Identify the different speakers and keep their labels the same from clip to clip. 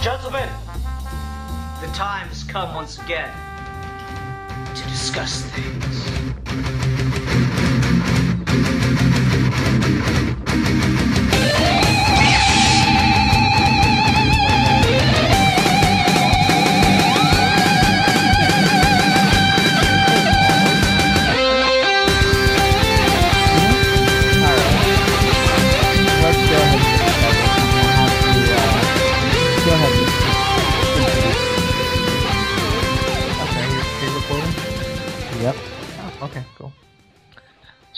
Speaker 1: Gentlemen, the time has come once again to discuss things.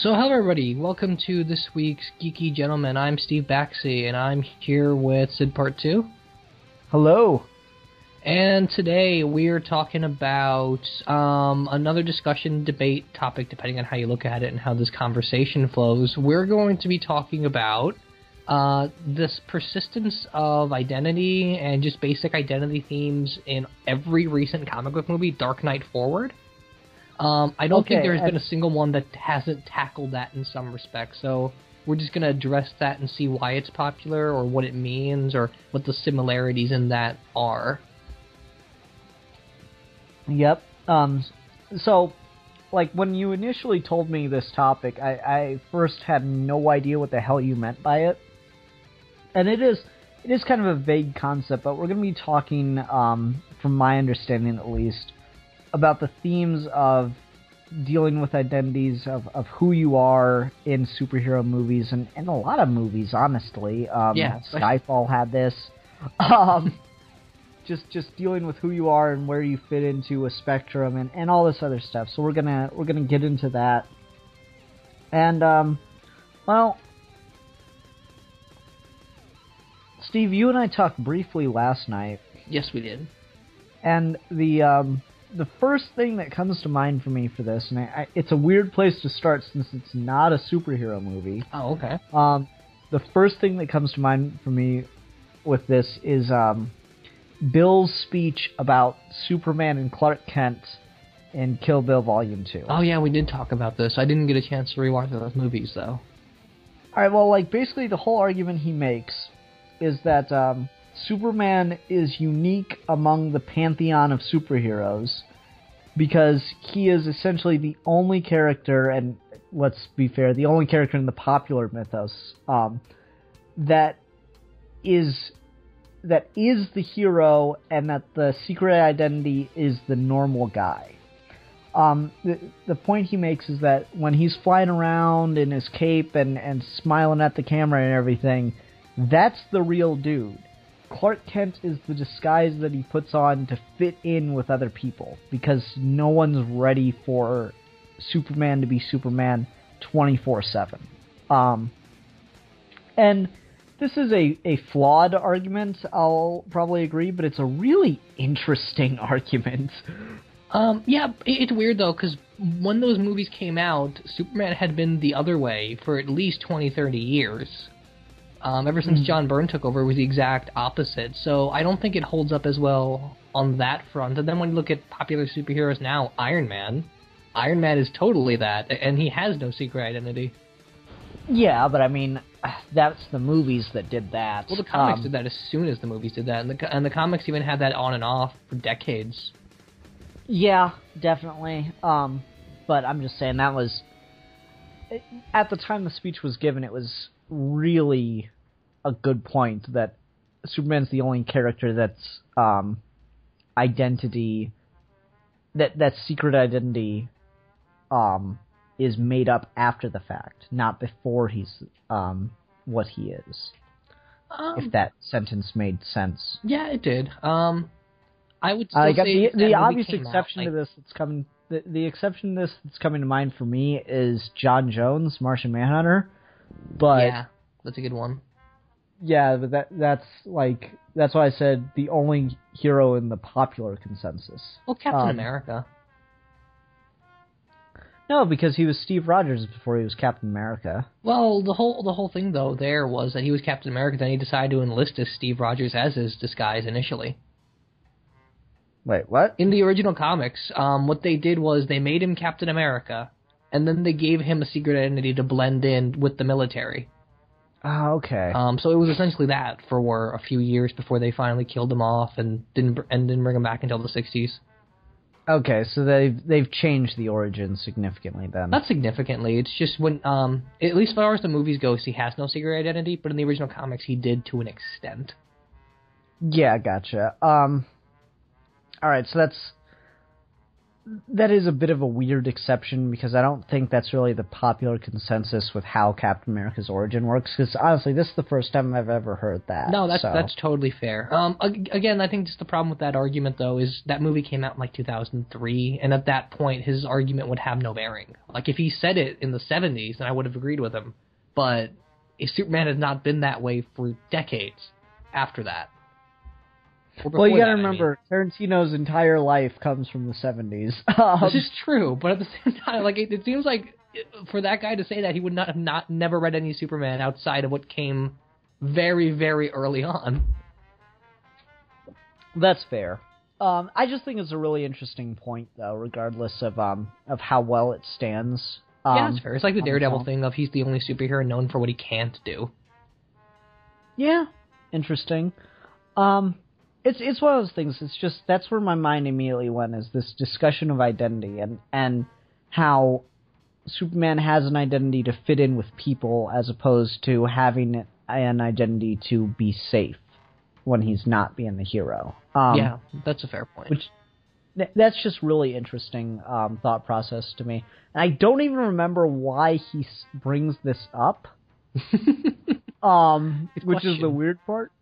Speaker 2: So hello everybody, welcome to this week's Geeky Gentleman. I'm Steve Baxey, and I'm here with Sid Part 2.
Speaker 3: Hello.
Speaker 2: And today we're talking about another discussion, debate topic, depending on how you look at it and how this conversation flows. We're going to be talking about this persistence of identity and just basic identity themes in every recent comic book movie, Dark Knight forward. I don't think there's been a single one that hasn't tackled that in some respects, so we're just going to address that and see why it's popular, or what it means, or what the similarities in that are.
Speaker 3: Yep. So, like, when you initially told me this topic, I first had no idea what the hell you meant by it. And it is kind of a vague concept, but we're going to be talking, from my understanding at least, about the themes of dealing with identities of who you are in superhero movies and a lot of movies, honestly. Skyfall had this. Just dealing with who you are and where you fit into a spectrum and all this other stuff. So we're gonna get into that. And well, Steve, you and I talked briefly last night.
Speaker 2: Yes, we did.
Speaker 3: And the first thing that comes to mind for me for this, and it's a weird place to start since it's not a superhero movie.
Speaker 2: Oh, okay.
Speaker 3: The first thing that comes to mind for me with this is Bill's speech about Superman and Clark Kent in Kill Bill Volume 2.
Speaker 2: Oh, yeah, we did talk about this. I didn't get a chance to rewatch those movies, though.
Speaker 3: Alright, well, like, basically the whole argument he makes is that Superman is unique among the pantheon of superheroes because he is essentially the only character, and let's be fair, the only character in the popular mythos that is the hero, and that the secret identity is the normal guy. The point he makes is that when he's flying around in his cape and smiling at the camera and everything, that's the real dude. Clark Kent is the disguise that he puts on to fit in with other people, because no one's ready for Superman to be Superman 24/7. And this is a flawed argument, I'll probably agree, but it's a really interesting argument.
Speaker 2: Yeah, it's weird, though, because when those movies came out, Superman had been the other way for at least 20, 30 years. Ever since John Byrne took over, it was the exact opposite. So I don't think it holds up as well on that front. And then when you look at popular superheroes now, Iron Man is totally that, and he has no secret identity.
Speaker 3: Yeah, but I mean, that's the movies that did that.
Speaker 2: Well, the comics did that as soon as the movies did that, and the comics even had that on and off for decades.
Speaker 3: Yeah, definitely. But I'm just saying that was, at the time the speech was given, it was really a good point that Superman's the only character that's identity, that secret identity is made up after the fact, not before he's what he is. If that sentence made sense.
Speaker 2: Yeah, it did. I would still say
Speaker 3: the obvious exception to this that's coming. The exception to this that's coming to mind for me is John Jones, Martian Manhunter. But
Speaker 2: yeah, that's a good one.
Speaker 3: Yeah, but that's why I said the only hero in the popular consensus.
Speaker 2: Well, Captain America.
Speaker 3: No, because he was Steve Rogers before he was Captain America.
Speaker 2: Well, the whole thing though there was that he was Captain America, then he decided to enlist as Steve Rogers as his disguise initially.
Speaker 3: Wait, what?
Speaker 2: In the original comics, what they did was they made him Captain America, and then they gave him a secret identity to blend in with the military.
Speaker 3: Oh, okay.
Speaker 2: So it was essentially that for a few years before they finally killed him off and didn't bring him back until the 60s.
Speaker 3: Okay, so they've changed the origin significantly then.
Speaker 2: Not significantly. It's just when, at least as far as the movies go, he has no secret identity, but in the original comics, he did to an extent.
Speaker 3: Yeah, gotcha. All right, so that is a bit of a weird exception because I don't think that's really the popular consensus with how Captain America's origin works. Because honestly, this is the first time I've ever heard that.
Speaker 2: No, that's totally fair. Again, I think just the problem with that argument though is that movie came out in like 2003, and at that point, his argument would have no bearing. Like if he said it in the 70s, then I would have agreed with him. But if Superman has not been that way for decades after that.
Speaker 3: Well, you gotta remember, Tarantino's entire life comes from the 70s.
Speaker 2: This is true, but at the same time, like it seems like for that guy to say that, he would not have never read any Superman outside of what came very, very early on.
Speaker 3: That's fair. I just think it's a really interesting point, though, regardless of how well it stands.
Speaker 2: Yeah, that's fair. It's like the Daredevil thing of he's the only superhero known for what he can't do.
Speaker 3: Yeah, interesting. It's one of those things. It's just that's where my mind immediately went, is this discussion of identity and how Superman has an identity to fit in with people as opposed to having an identity to be safe when he's not being the hero.
Speaker 2: Yeah, that's a fair point.
Speaker 3: That's just really interesting thought process to me. And I don't even remember why he brings this up, which is the weird part.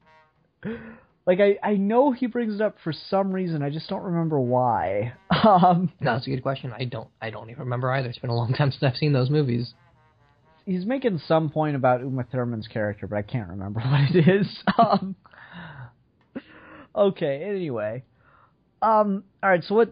Speaker 3: Like, I know he brings it up for some reason, I just don't remember why.
Speaker 2: No, that's a good question. I don't even remember either. It's been a long time since I've seen those movies.
Speaker 3: He's making some point about Uma Thurman's character, but I can't remember what it is. Okay, anyway. Alright, so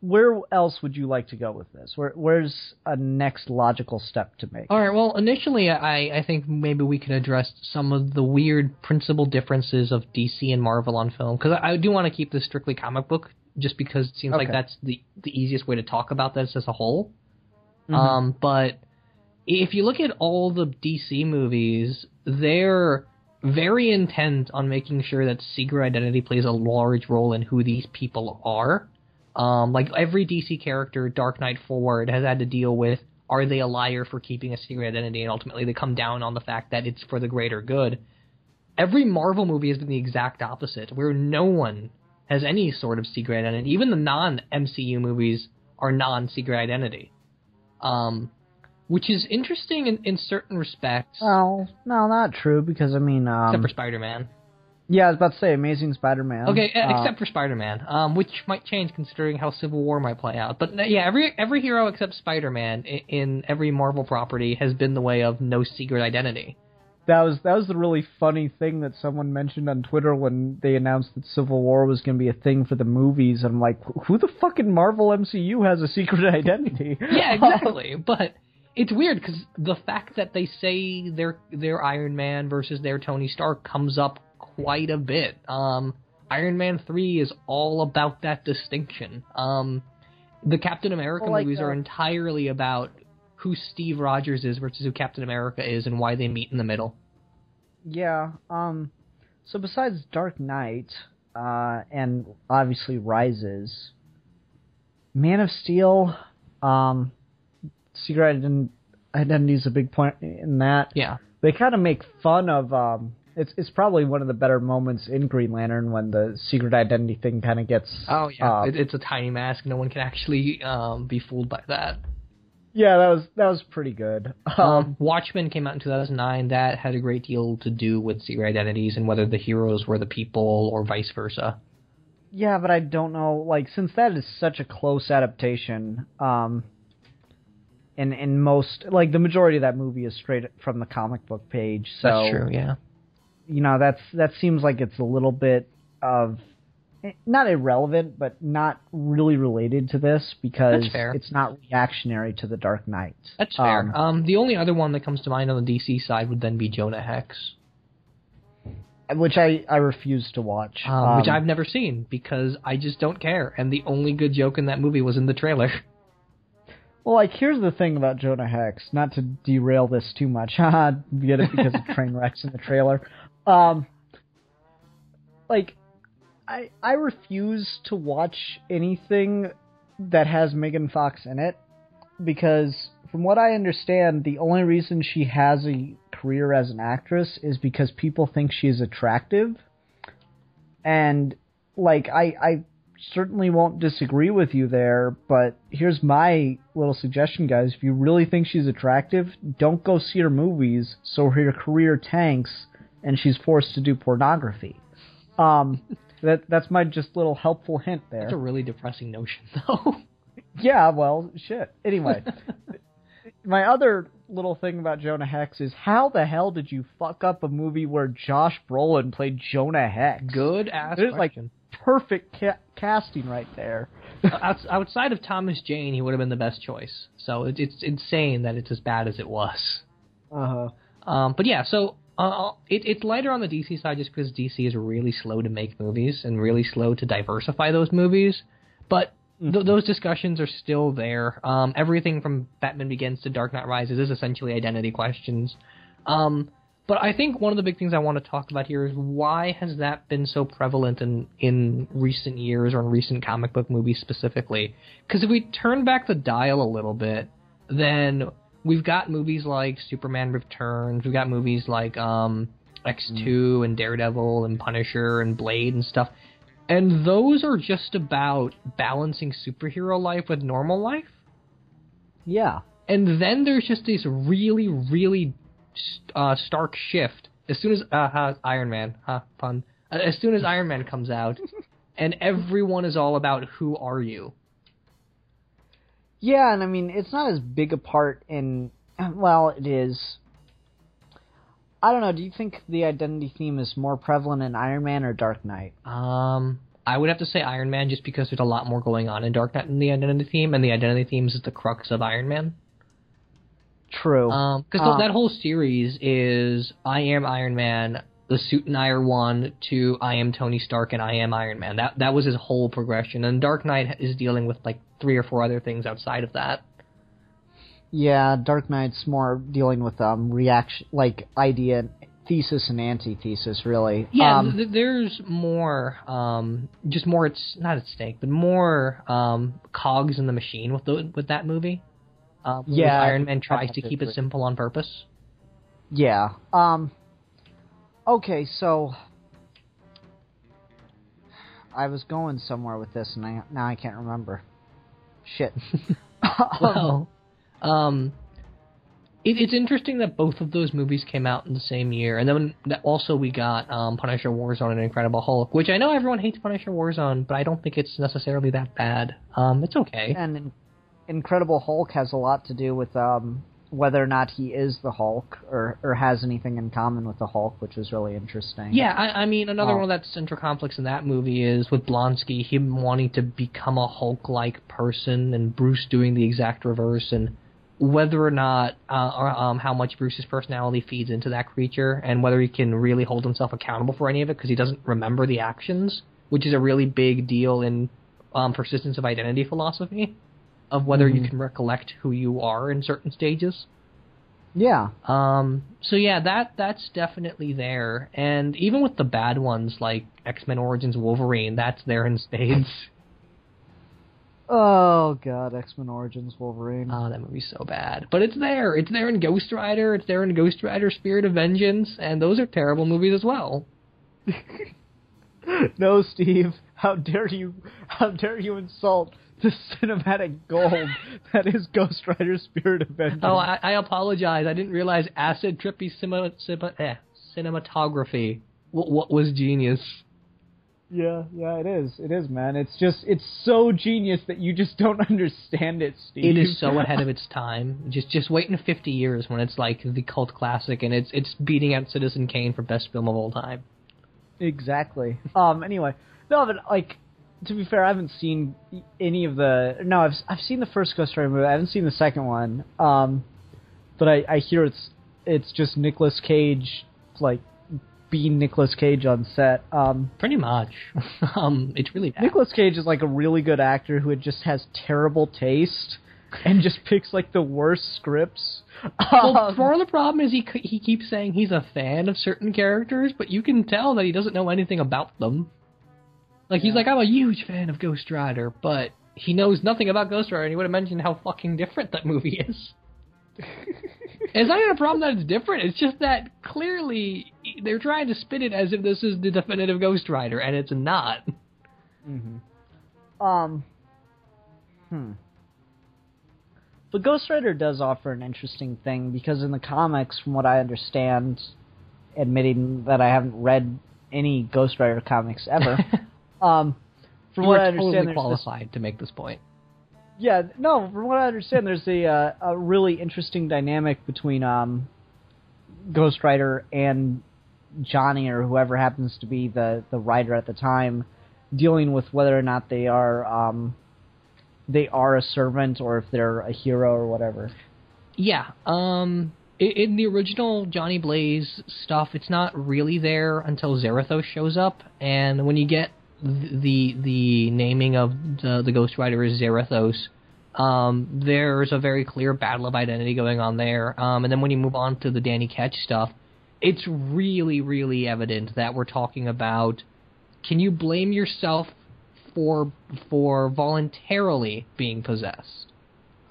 Speaker 3: where else would you like to go with this? Where's a next logical step to make?
Speaker 2: Alright, well, initially, I think maybe we could address some of the weird principal differences of DC and Marvel on film, because I do want to keep this strictly comic book, just because it seems like that's the easiest way to talk about this as a whole. Mm-hmm. But if you look at all the DC movies, they're very intent on making sure that secret identity plays a large role in who these people are. Like every DC character, Dark Knight forward, has had to deal with, are they a liar for keeping a secret identity? And ultimately they come down on the fact that it's for the greater good. Every Marvel movie has been the exact opposite, where no one has any sort of secret identity. Even the non-MCU movies are non-secret identity. Which is interesting in certain respects.
Speaker 3: Oh, no, not true, because, I mean...
Speaker 2: except for Spider-Man.
Speaker 3: Yeah, I was about to say, Amazing Spider-Man.
Speaker 2: Okay, except for Spider-Man, which might change considering how Civil War might play out. But, yeah, every hero except Spider-Man in every Marvel property has been the way of no secret identity.
Speaker 3: That was the really funny thing that someone mentioned on Twitter when they announced that Civil War was going to be a thing for the movies. I'm like, who the fucking Marvel MCU has a secret identity?
Speaker 2: Yeah, exactly, but... It's weird because the fact that they say they're Iron Man versus their Tony Stark comes up quite a bit. Iron Man 3 is all about that distinction. The Captain America movies are entirely about who Steve Rogers is versus who Captain America is and why they meet in the middle. Yeah.
Speaker 3: So besides Dark Knight and obviously Rises, Man of Steel... secret identity is a big point in that.
Speaker 2: Yeah.
Speaker 3: They kind of make fun of... It's probably one of the better moments in Green Lantern when the secret identity thing kind of gets...
Speaker 2: Oh, yeah. It's a tiny mask. No one can actually be fooled by that.
Speaker 3: Yeah, that was pretty good.
Speaker 2: Watchmen came out in 2009. That had a great deal to do with secret identities and whether the heroes were the people or vice versa.
Speaker 3: Yeah, but I don't know. Like, since that is such a close adaptation... In most, like, the majority of that movie is straight from the comic book page, so...
Speaker 2: That's true, yeah.
Speaker 3: You know, that seems like it's a little bit of... not irrelevant, but not really related to this because
Speaker 2: That's fair.
Speaker 3: it's not reactionary to The Dark Knight.
Speaker 2: That's fair. The only other one that comes to mind on the DC side would then be Jonah Hex.
Speaker 3: Which I refuse to watch.
Speaker 2: Which I've never seen because I just don't care. And the only good joke in that movie was in the trailer.
Speaker 3: Well, like, here's the thing about Jonah Hex. Not to derail this too much. Haha, get it because of train wrecks in the trailer. Like, I refuse to watch anything that has Megan Fox in it because, from what I understand, the only reason she has a career as an actress is because people think she's attractive. And, like, I certainly won't disagree with you there, but here's my little suggestion, guys. If you really think she's attractive, don't go see her movies so her career tanks and she's forced to do pornography. That's my just little helpful hint there.
Speaker 2: That's a really depressing notion, though.
Speaker 3: Yeah, well, shit. Anyway, my other little thing about Jonah Hex is how the hell did you fuck up a movie where Josh Brolin played Jonah Hex?
Speaker 2: Good ass
Speaker 3: There's
Speaker 2: question.
Speaker 3: Like perfect casting right there.
Speaker 2: Outside of Thomas Jane, he would have been the best choice. So it's insane that it's as bad as it was. But yeah, so it's lighter on the DC side just because DC is really slow to make movies and really slow to diversify those movies. But those discussions are still there. Everything from Batman Begins to Dark Knight Rises is essentially identity questions. But I think one of the big things I want to talk about here is why has that been so prevalent in recent years or in recent comic book movies specifically? Because if we turn back the dial a little bit, then we've got movies like Superman Returns, we've got movies like X2 and Daredevil and Punisher and Blade and stuff. And those are just about balancing superhero life with normal life.
Speaker 3: Yeah.
Speaker 2: And then there's just this really, really stark shift. As soon as Iron Man, fun. As soon as Iron Man comes out, and everyone is all about who are you.
Speaker 3: Yeah, and I mean, it's not as big a part in... Well, it is. I don't know, do you think the identity theme is more prevalent in Iron Man or Dark Knight?
Speaker 2: I would have to say Iron Man just because there's a lot more going on in Dark Knight than the identity theme, and the identity theme is the crux of Iron Man.
Speaker 3: True.
Speaker 2: Because that whole series is I am Iron Man, the suit and I are one, to I am Tony Stark and I am Iron Man. That was his whole progression, and Dark Knight is dealing with like 3 or 4 other things outside of that.
Speaker 3: Yeah, Dark Knight's more dealing with reaction, like idea, thesis, and antithesis, really.
Speaker 2: Yeah, there's more, just more. It's not at stake, but more cogs in the machine with that movie.
Speaker 3: Yeah,
Speaker 2: Iron Man tries to keep it simple on purpose.
Speaker 3: Yeah. Okay, so I was going somewhere with this, and now I can't remember. Shit.
Speaker 2: Well. It's interesting that both of those movies came out in the same year, and then also we got Punisher Warzone and Incredible Hulk, which I know everyone hates Punisher Warzone, but I don't think it's necessarily that bad. It's okay.
Speaker 3: And Incredible Hulk has a lot to do with whether or not he is the Hulk or has anything in common with the Hulk, which is really interesting.
Speaker 2: Yeah, I mean, another one of that central conflicts in that movie is with Blonsky, him wanting to become a Hulk-like person, and Bruce doing the exact reverse, and whether or not, how much Bruce's personality feeds into that creature, and whether he can really hold himself accountable for any of it, because he doesn't remember the actions, which is a really big deal in persistence of identity philosophy, of whether you can recollect who you are in certain stages.
Speaker 3: Yeah.
Speaker 2: So yeah, that's definitely there, and even with the bad ones, like X-Men Origins Wolverine, that's there in spades.
Speaker 3: Oh, God, X-Men Origins Wolverine.
Speaker 2: Oh, that movie's so bad. But it's there. It's there in Ghost Rider. It's there in Ghost Rider Spirit of Vengeance. And those are terrible movies as well.
Speaker 3: No, Steve. How dare you insult the cinematic gold that is Ghost Rider Spirit of Vengeance.
Speaker 2: Oh, I apologize. I didn't realize acid trippy cinematography. What was genius.
Speaker 3: Yeah, it is, man. It's so genius that you just don't understand it, Steve.
Speaker 2: It is so ahead of its time. Just wait in 50 years when it's like the cult classic and it's beating out Citizen Kane for best film of all time.
Speaker 3: Exactly. Anyway, No, but like, to be fair, I haven't seen any of the. No, I've seen the first Ghost Rider movie. I haven't seen the second one. But I hear it's just Nicolas Cage, like being Nicolas Cage on set.
Speaker 2: Pretty much. It's really bad.
Speaker 3: Nicolas Cage is like a really good actor who just has terrible taste and just picks like the worst scripts.
Speaker 2: Well, part of the problem is he keeps saying he's a fan of certain characters, but you can tell that he doesn't know anything about them. Like, he's like, I'm a huge fan of Ghost Rider, but he knows nothing about Ghost Rider, and he would have mentioned how fucking different that movie is. It's not even a problem that it's different, it's just that clearly they're trying to spin it as if this is the definitive Ghost Rider, and it's not.
Speaker 3: But Ghost Rider does offer an interesting thing, because in the comics, from what I understand, admitting that I haven't read any Ghost Rider comics ever, from what I understand,
Speaker 2: totally qualified to make this point.
Speaker 3: Yeah, no, from what I understand, there's a really interesting dynamic between Ghost Rider and Johnny, or whoever happens to be the writer at the time, dealing with whether or not they are a servant or if they're a hero or whatever. Yeah.
Speaker 2: In the original Johnny Blaze stuff, it's not really there until Zarathos shows up, and when you get the naming of the Ghost Rider as Zarathos, there's a very clear battle of identity going on there. And then when you move on to the Danny Ketch stuff, it's really, really evident that we're talking about, can you blame yourself for voluntarily being possessed?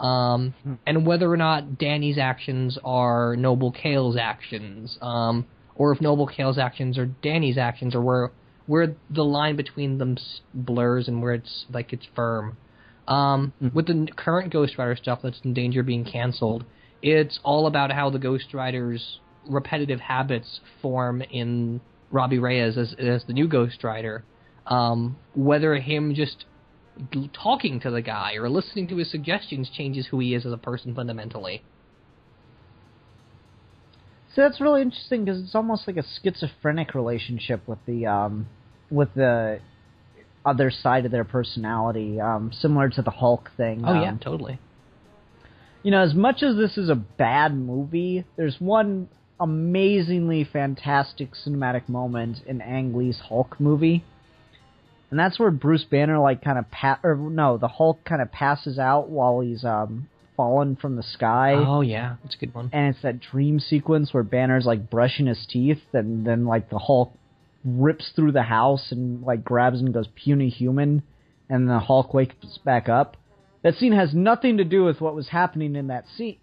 Speaker 2: And whether or not Danny's actions are Noble Kale's actions, or if Noble Kale's actions are Danny's actions, or where the line between them blurs and where it's firm. With the current Ghost Rider stuff that's in danger of being canceled, it's all about how the Ghost Rider's repetitive habits form in Robbie Reyes as the new Ghost Rider. Whether him just talking to the guy or listening to his suggestions changes who he is as a person fundamentally.
Speaker 3: So that's really interesting, because it's almost like a schizophrenic relationship with the other side of their personality, similar to the Hulk thing.
Speaker 2: Oh yeah, totally.
Speaker 3: You know, as much as this is a bad movie, there's one amazingly fantastic cinematic moment in Ang Lee's Hulk movie, and that's where Bruce Banner the Hulk kind of passes out while he's fallen from the sky.
Speaker 2: Oh yeah, that's a good one.
Speaker 3: And it's that dream sequence where Banner's like brushing his teeth, and then like the Hulk rips through the house and like grabs him and goes puny human, and the Hulk wakes back up. That scene has nothing to do with what was happening in that scene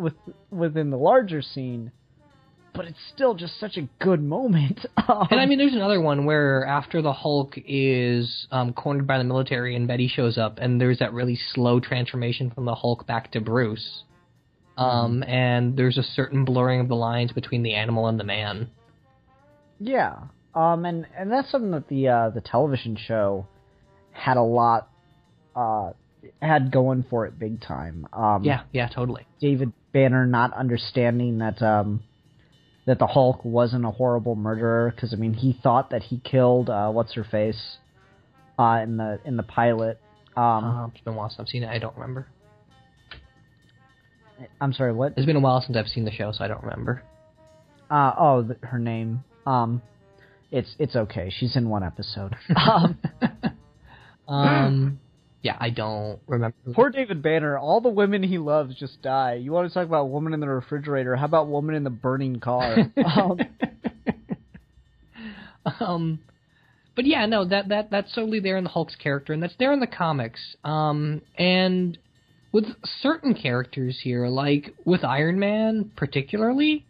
Speaker 3: within the larger scene, but it's still just such a good moment.
Speaker 2: And I mean, there's another one where after the Hulk is cornered by the military and Betty shows up, and there's that really slow transformation from the Hulk back to Bruce. And there's a certain blurring of the lines between the animal and the man.
Speaker 3: Yeah. And that's something that the television show had a lot had going for it big time.
Speaker 2: Yeah, totally.
Speaker 3: David Banner not understanding that the Hulk wasn't a horrible murderer, because I mean he thought that he killed what's her face in the pilot.
Speaker 2: It's been a while since I've seen it. I don't remember.
Speaker 3: I'm sorry, what?
Speaker 2: It's been a while since I've seen the show, so I don't remember.
Speaker 3: Her name. It's okay. She's in one episode.
Speaker 2: Yeah, I don't remember.
Speaker 3: Poor David Banner. All the women he loves just die. You want to talk about woman in the refrigerator? How about woman in the burning car?
Speaker 2: But yeah, no, that's solely there in the Hulk's character, and that's there in the comics. And with certain characters here, like with Iron Man particularly,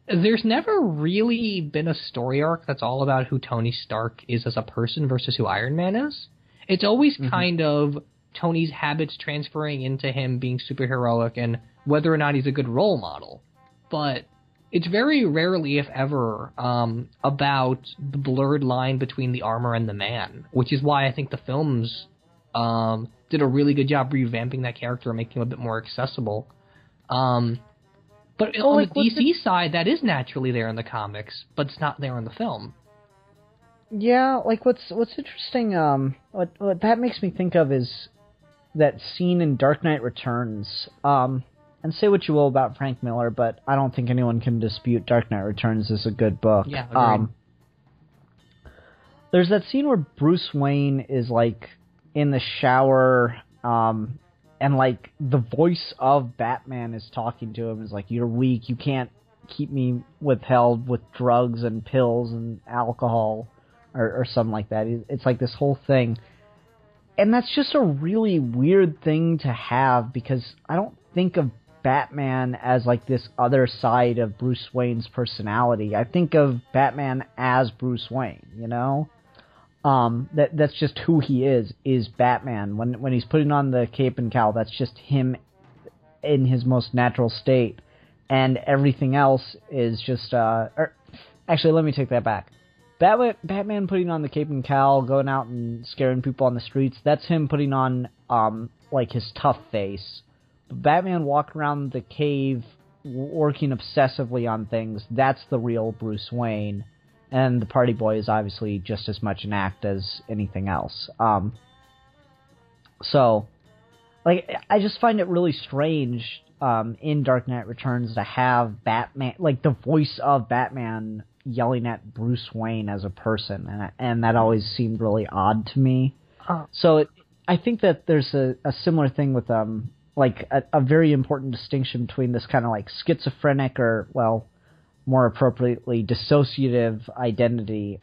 Speaker 2: there's never really been a story arc that's all about who Tony Stark is as a person versus who Iron Man is. It's always kind of Tony's habits transferring into him being superheroic and whether or not he's a good role model. But it's very rarely, if ever, about the blurred line between the armor and the man, which is why I think the films did a really good job revamping that character and making him a bit more accessible. But on the DC side, that is naturally there in the comics, but it's not there in the film.
Speaker 3: Yeah, like what's interesting, what that makes me think of is that scene in Dark Knight Returns. And say what you will about Frank Miller, but I don't think anyone can dispute Dark Knight Returns is a good book.
Speaker 2: Yeah, agreed.
Speaker 3: There's that scene where Bruce Wayne is like in the shower, and like the voice of Batman is talking to him. Is like, "You're weak. You can't keep me withheld with drugs and pills and alcohol," or something like that. It's like this whole thing. And that's just a really weird thing to have, because I don't think of Batman as like this other side of Bruce Wayne's personality. I think of Batman as Bruce Wayne, you know? That's just who he is Batman. When he's putting on the cape and cowl, that's just him in his most natural state. And everything else is just, actually, let me take that back. Batman putting on the cape and cowl, going out and scaring people on the streets, that's him putting on, like, his tough face. But Batman walking around the cave, working obsessively on things, that's the real Bruce Wayne. And the Party Boy is obviously just as much an act as anything else. So, like, I just find it really strange, in Dark Knight Returns to have Batman, like, the voice of Batman yelling at Bruce Wayne as a person, and that always seemed really odd to me. So I think that there's a similar thing with like a very important distinction between this kind of like schizophrenic, or well, more appropriately dissociative identity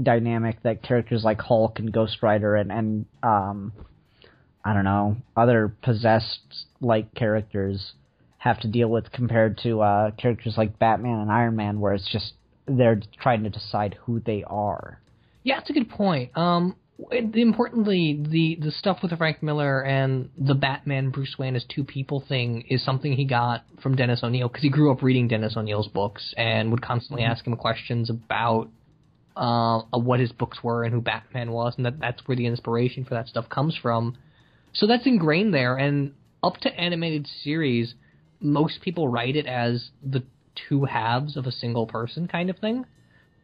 Speaker 3: dynamic that characters like Hulk and Ghost Rider and I don't know, other possessed like characters have to deal with, compared to characters like Batman and Iron Man, where it's just they're trying to decide who they are.
Speaker 2: Yeah, that's a good point. Importantly, the stuff with Frank Miller and the Batman Bruce Wayne as two people thing is something he got from Dennis O'Neil, because he grew up reading Dennis O'Neil's books and would constantly ask him questions about what his books were and who Batman was, and that's where the inspiration for that stuff comes from. So that's ingrained there, and up to animated series, most people write it as the two halves of a single person kind of thing.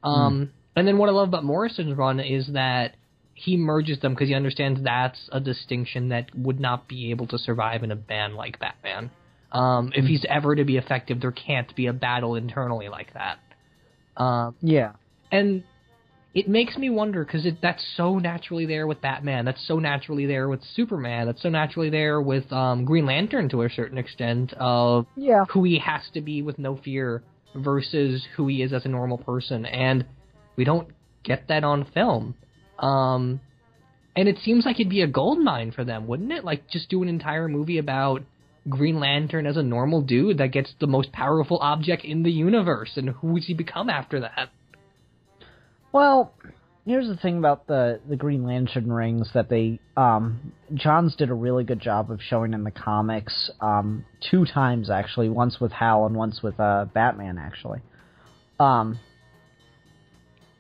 Speaker 2: And then what I love about Morrison's run is that he merges them because he understands that's a distinction that would not be able to survive in a band like Batman. If he's ever to be effective, there can't be a battle internally like that.
Speaker 3: Yeah.
Speaker 2: And it makes me wonder, because that's so naturally there with Batman, that's so naturally there with Superman, that's so naturally there with Green Lantern to a certain extent, of who he has to be with no fear versus who he is as a normal person. And we don't get that on film. And it seems like it'd be a goldmine for them, wouldn't it? Like, just do an entire movie about Green Lantern as a normal dude that gets the most powerful object in the universe, and who does he become after that?
Speaker 3: Well, here's the thing about the Green Lantern rings that they, Johns did a really good job of showing in the comics, 2 times actually, once with Hal and once with, Batman actually.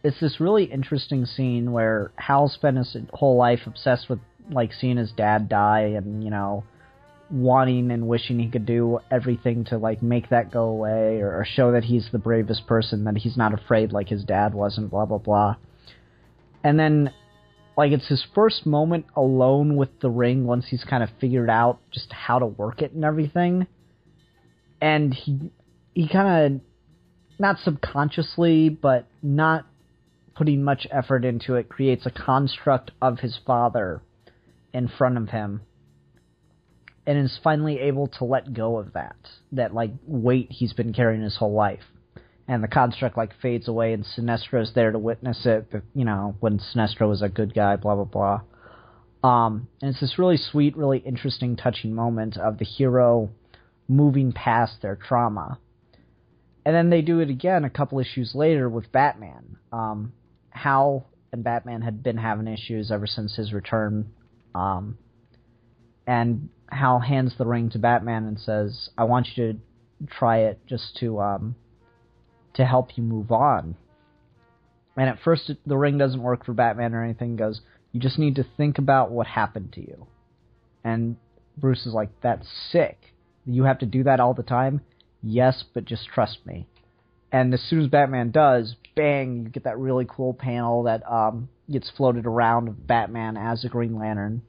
Speaker 3: It's this really interesting scene where Hal spent his whole life obsessed with, like, seeing his dad die and, you know, wanting and wishing he could do everything to, like, make that go away, or show that he's the bravest person, that he's not afraid like his dad wasn't, blah, blah, blah. And then, like, it's his first moment alone with the ring once he's kind of figured out just how to work it and everything. And he kind of, not subconsciously, but not putting much effort into it, creates a construct of his father in front of him, and is finally able to let go of that, like, weight he's been carrying his whole life. And the construct, like, fades away, and Sinestro's there to witness it, you know, when Sinestro was a good guy, blah, blah, blah. And it's this really sweet, really interesting, touching moment of the hero moving past their trauma. And then they do it again a couple issues later with Batman. Hal and Batman had been having issues ever since his return. And Hal hands the ring to Batman and says, "I want you to try it just to help you move on." And at first the ring doesn't work for Batman or anything. He goes, "You just need to think about what happened to you." And Bruce is like, "That's sick. You have to do that all the time?" "Yes, but just trust me." And as soon as Batman does, bang, you get that really cool panel that gets floated around of Batman as a Green Lantern.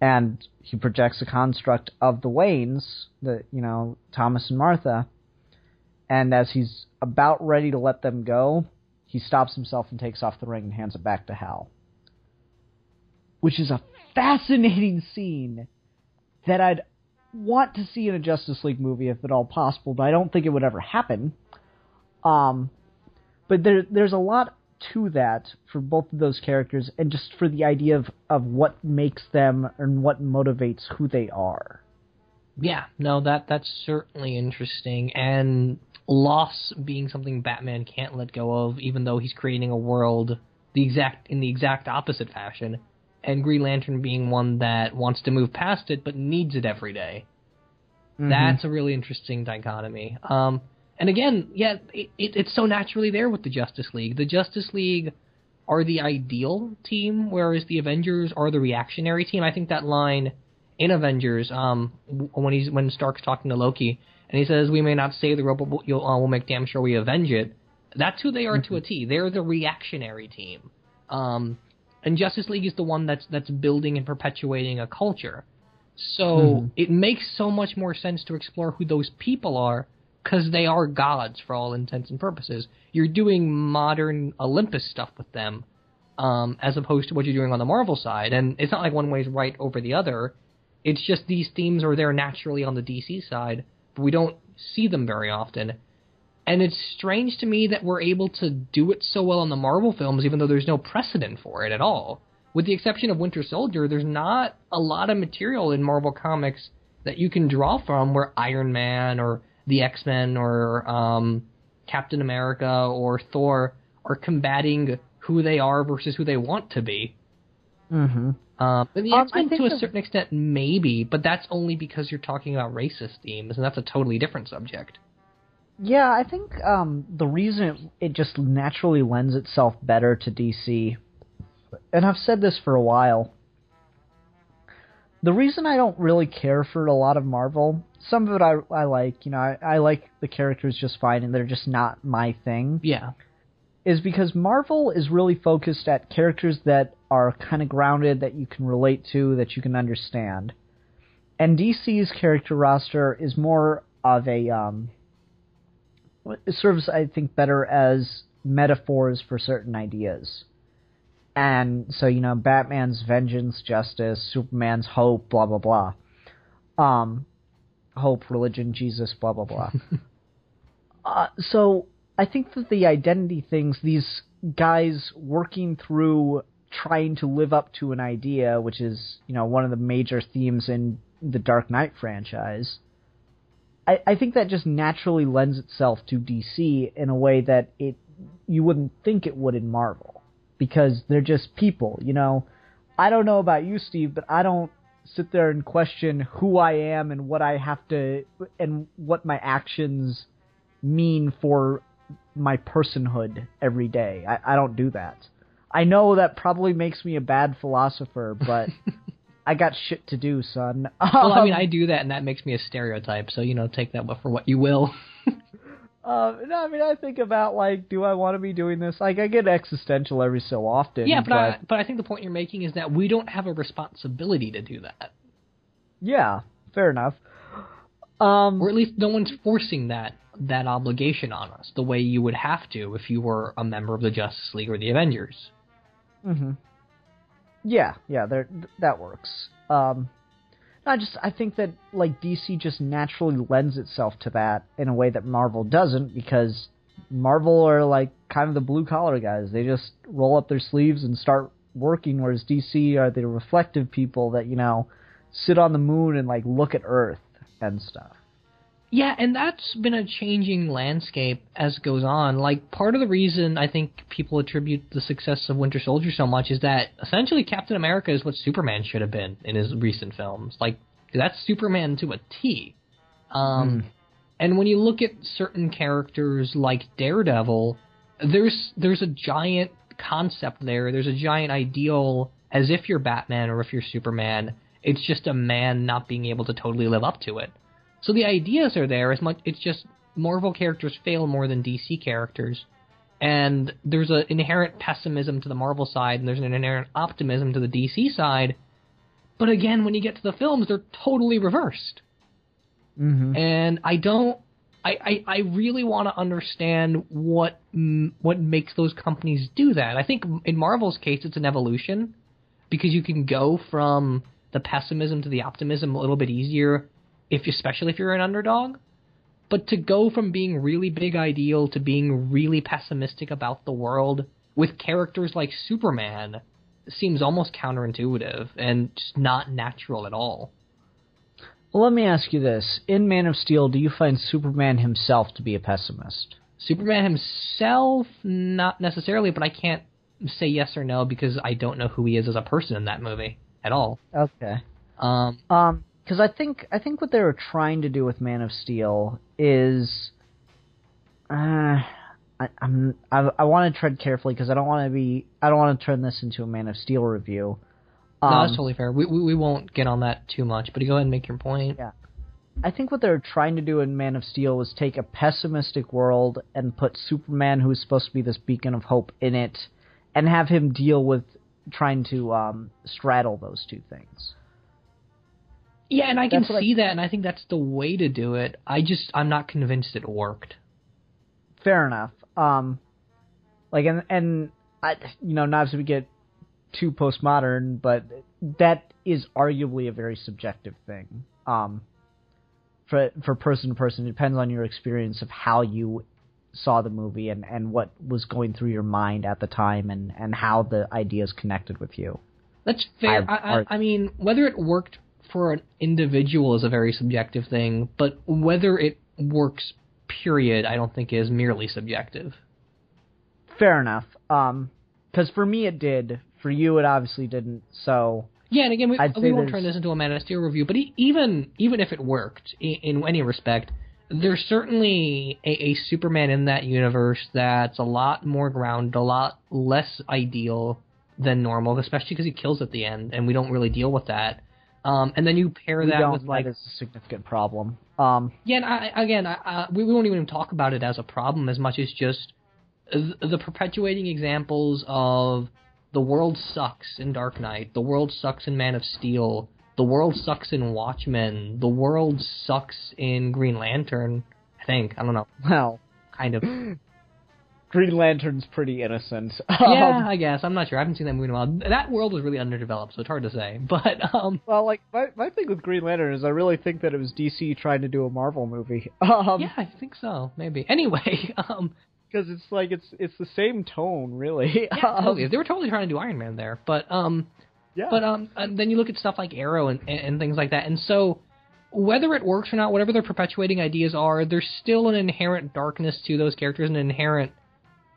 Speaker 3: And he projects a construct of the Waynes, Thomas and Martha. And as he's about ready to let them go, he stops himself and takes off the ring and hands it back to Hal. Which is a fascinating scene that I'd want to see in a Justice League movie if at all possible, but I don't think it would ever happen. But there's a lot to that for both of those characters, and just for the idea of what makes them and what motivates who they are.
Speaker 2: Yeah, no, that's certainly interesting, and loss being something Batman can't let go of, even though he's creating a world in the exact opposite fashion, and Green Lantern being one that wants to move past it but needs it every day. Mm-hmm. That's a really interesting dichotomy. And again, yeah, it's so naturally there with the Justice League. The Justice League are the ideal team, whereas the Avengers are the reactionary team. I think that line in Avengers, when Stark's talking to Loki, and he says, "We may not save the world, but we'll make damn sure we avenge it." That's who they are to a T. They're the reactionary team. And Justice League is the one that's building and perpetuating a culture. So it makes so much more sense to explore who those people are, because they are gods for all intents and purposes. You're doing modern Olympus stuff with them, as opposed to what you're doing on the Marvel side. And it's not like one way is right over the other. It's just these themes are there naturally on the DC side, but we don't see them very often. And it's strange to me that we're able to do it so well in the Marvel films, even though there's no precedent for it at all. With the exception of Winter Soldier, there's not a lot of material in Marvel Comics that you can draw from where Iron Man or the X-Men or Captain America or Thor are combating who they are versus who they want to be. Mm-hmm. And the X-Men, to a certain extent, maybe, but that's only because you're talking about racist themes, and that's a totally different subject.
Speaker 3: Yeah, I think the reason it just naturally lends itself better to DC, and I've said this for a while, the reason I don't really care for a lot of Marvel, some of it I like, I like the characters just fine, and they're just not my thing.
Speaker 2: Yeah.
Speaker 3: Is because Marvel is really focused at characters that are kind of grounded, that you can relate to, that you can understand. And DC's character roster is more of a, it serves, I think, better as metaphors for certain ideas. And so, Batman's vengeance, justice, Superman's hope, blah, blah, blah. Hope, religion, Jesus, blah, blah, blah. So I think that the identity things, these guys working through trying to live up to an idea, which is, one of the major themes in the Dark Knight franchise, I think that just naturally lends itself to DC in a way that you wouldn't think it would in Marvel. Because they're just people, I don't know about you, Steve, but I don't sit there and question who I am and what I have to, and what my actions mean for my personhood every day. I don't do that. I know that probably makes me a bad philosopher, but I got shit to do, son.
Speaker 2: Well, I do that, and that makes me a stereotype, so, take that for what you will.
Speaker 3: No, I think about, do I want to be doing this? I get existential every so often.
Speaker 2: Yeah, but I think the point you're making is that we don't have a responsibility to do that.
Speaker 3: Yeah, fair enough.
Speaker 2: Or at least no one's forcing that obligation on us, the way you would have to if you were a member of the Justice League or the Avengers.
Speaker 3: Mm-hmm. Yeah, that works. I think that, DC just naturally lends itself to that in a way that Marvel doesn't, because Marvel are, kind of the blue-collar guys. They just roll up their sleeves and start working, whereas DC are the reflective people that, sit on the moon and, look at Earth and stuff.
Speaker 2: Yeah, and that's been a changing landscape as it goes on. Part of the reason I think people attribute the success of Winter Soldier so much is that essentially Captain America is what Superman should have been in his recent films. That's Superman to a T. And when you look at certain characters like Daredevil, there's a giant concept there. There's a giant ideal, as if you're Batman or if you're Superman. It's just a man not being able to totally live up to it. So the ideas are there. It's just Marvel characters fail more than DC characters. And there's an inherent pessimism to the Marvel side, and there's an inherent optimism to the DC side. But again, when you get to the films, they're totally reversed.
Speaker 3: Mm-hmm.
Speaker 2: And I really want to understand what makes those companies do that. I think in Marvel's case, it's an evolution, because you can go from the pessimism to the optimism a little bit easier, especially if you're an underdog. But to go from being really big ideal to being really pessimistic about the world with characters like Superman seems almost counterintuitive and just not natural at all.
Speaker 3: Well, let me ask you this. In Man of Steel, do you find Superman himself to be a pessimist?
Speaker 2: Superman himself, not necessarily, but I can't say yes or no because I don't know who he is as a person in that movie at all.
Speaker 3: Okay. Because I think what they were trying to do with Man of Steel is, I want to tread carefully because I don't want to turn this into a Man of Steel review.
Speaker 2: No, that's totally fair. We won't get on that too much, but you go ahead and make your point.
Speaker 3: Yeah. I think what they were trying to do in Man of Steel was take a pessimistic world and put Superman, who's supposed to be this beacon of hope, in it, and have him deal with trying to straddle those two things.
Speaker 2: Yeah, and I can see that, and I think that's the way to do it. I'm not convinced it worked.
Speaker 3: Fair enough. And I, not to get too postmodern, but that is arguably a very subjective thing. For person to person, it depends on your experience of how you saw the movie and what was going through your mind at the time and how the ideas connected with you.
Speaker 2: That's fair. I mean, whether it worked for an individual is a very subjective thing, but whether it works, period, I don't think is merely subjective.
Speaker 3: Fair enough. Because for me it did. For you it obviously didn't, so...
Speaker 2: Yeah, and again, we won't turn this into a Man of Steel review, but even if it worked in any respect, there's certainly a Superman in that universe that's a lot more grounded, a lot less ideal than normal, especially because he kills at the end, and we don't really deal with that. And then you pair that with like
Speaker 3: it's a significant problem.
Speaker 2: Yeah, and we won't even talk about it as a problem as much as just the perpetuating examples of the world sucks in Dark Knight, the world sucks in Man of Steel, the world sucks in Watchmen, the world sucks in Green Lantern. I think, I don't know.
Speaker 3: Well,
Speaker 2: kind of.
Speaker 3: Green Lantern's pretty innocent.
Speaker 2: Yeah, I guess. I'm not sure. I haven't seen that movie in a while. That world was really underdeveloped, so it's hard to say. But
Speaker 3: well, like my thing with Green Lantern is I really think that it was DC trying to do a Marvel movie.
Speaker 2: Yeah, I think so. Maybe. Anyway,
Speaker 3: because it's like it's the same tone, really.
Speaker 2: Yeah, totally. They were totally trying to do Iron Man there, but
Speaker 3: yeah.
Speaker 2: But and then you look at stuff like Arrow and things like that, and so whether it works or not, whatever their perpetuating ideas are, there's still an inherent darkness to those characters, an inherent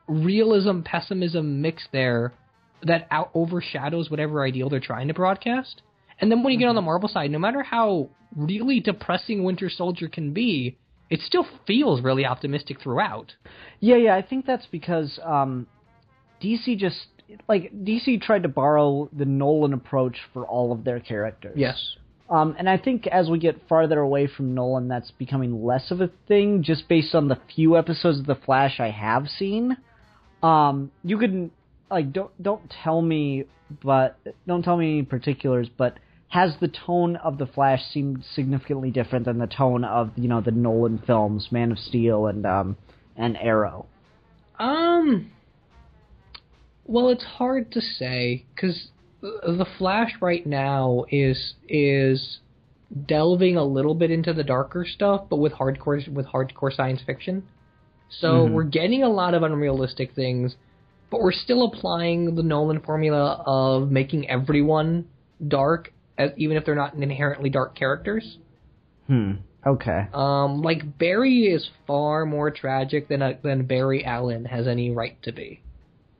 Speaker 2: realism, pessimism mix there that overshadows whatever ideal they're trying to broadcast. And then when you get on the Marvel side, no matter how really depressing Winter Soldier can be, it still feels really optimistic throughout.
Speaker 3: Yeah, I think that's because DC tried to borrow the Nolan approach for all of their characters.
Speaker 2: Yes.
Speaker 3: And I think as we get farther away from Nolan, that's becoming less of a thing, just based on the few episodes of The Flash I have seen. You can, like, don't tell me any particulars, but has the tone of The Flash seemed significantly different than the tone of, the Nolan films, Man of Steel and Arrow?
Speaker 2: Well, it's hard to say, because The Flash right now is delving a little bit into the darker stuff, but with hardcore science fiction. So we're getting a lot of unrealistic things, but we're still applying the Nolan formula of making everyone dark, even if they're not inherently dark characters.
Speaker 3: Okay.
Speaker 2: Like Barry is far more tragic than Barry Allen has any right to be.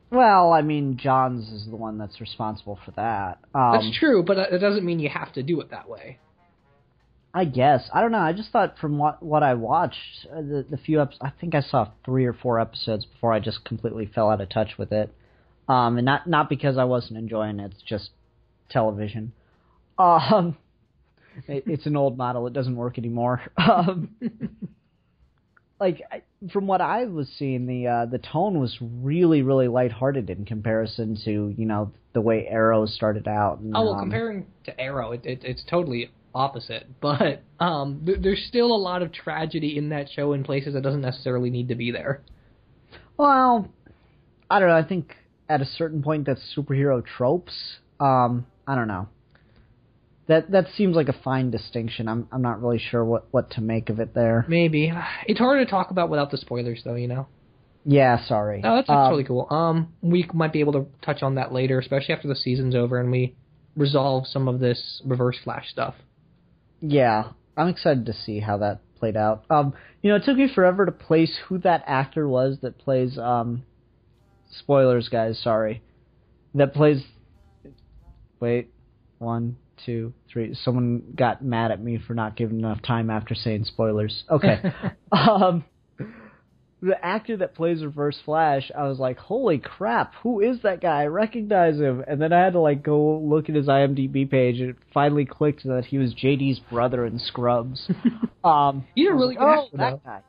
Speaker 3: Well, I mean, Johns is the one that's responsible for that.
Speaker 2: That's true, but it doesn't mean you have to do it that way.
Speaker 3: I guess. I don't know. I just thought from what I watched, the few episodes, I think I saw 3 or 4 episodes before I just completely fell out of touch with it. And not because I wasn't enjoying it, it's just television. It's an old model. It doesn't work anymore. from what I was seeing, the tone was really, really lighthearted in comparison to, the way Arrow started out. And,
Speaker 2: comparing to Arrow, it's totally opposite. But there's still a lot of tragedy in that show in places that doesn't necessarily need to be there.
Speaker 3: Well, I don't know. I think at a certain point that's superhero tropes. I don't know. That seems like a fine distinction. I'm not really sure what to make of it there.
Speaker 2: Maybe. It's hard to talk about without the spoilers, though,
Speaker 3: Yeah, sorry.
Speaker 2: Oh, that's really cool. We might be able to touch on that later, especially after the season's over and we resolve some of this Reverse Flash stuff.
Speaker 3: Yeah, I'm excited to see how that played out. It took me forever to place who that actor was that plays, spoilers, guys, sorry. That plays, wait, 1, 2, 3. Someone got mad at me for not giving enough time after saying spoilers. Okay. The actor that plays Reverse Flash, I was like, holy crap, who is that guy? I recognize him. And then I had to go look at his IMDb page, and it finally clicked that he was JD's brother in Scrubs.
Speaker 2: He's a really good actor,
Speaker 3: that
Speaker 2: though.
Speaker 3: guy.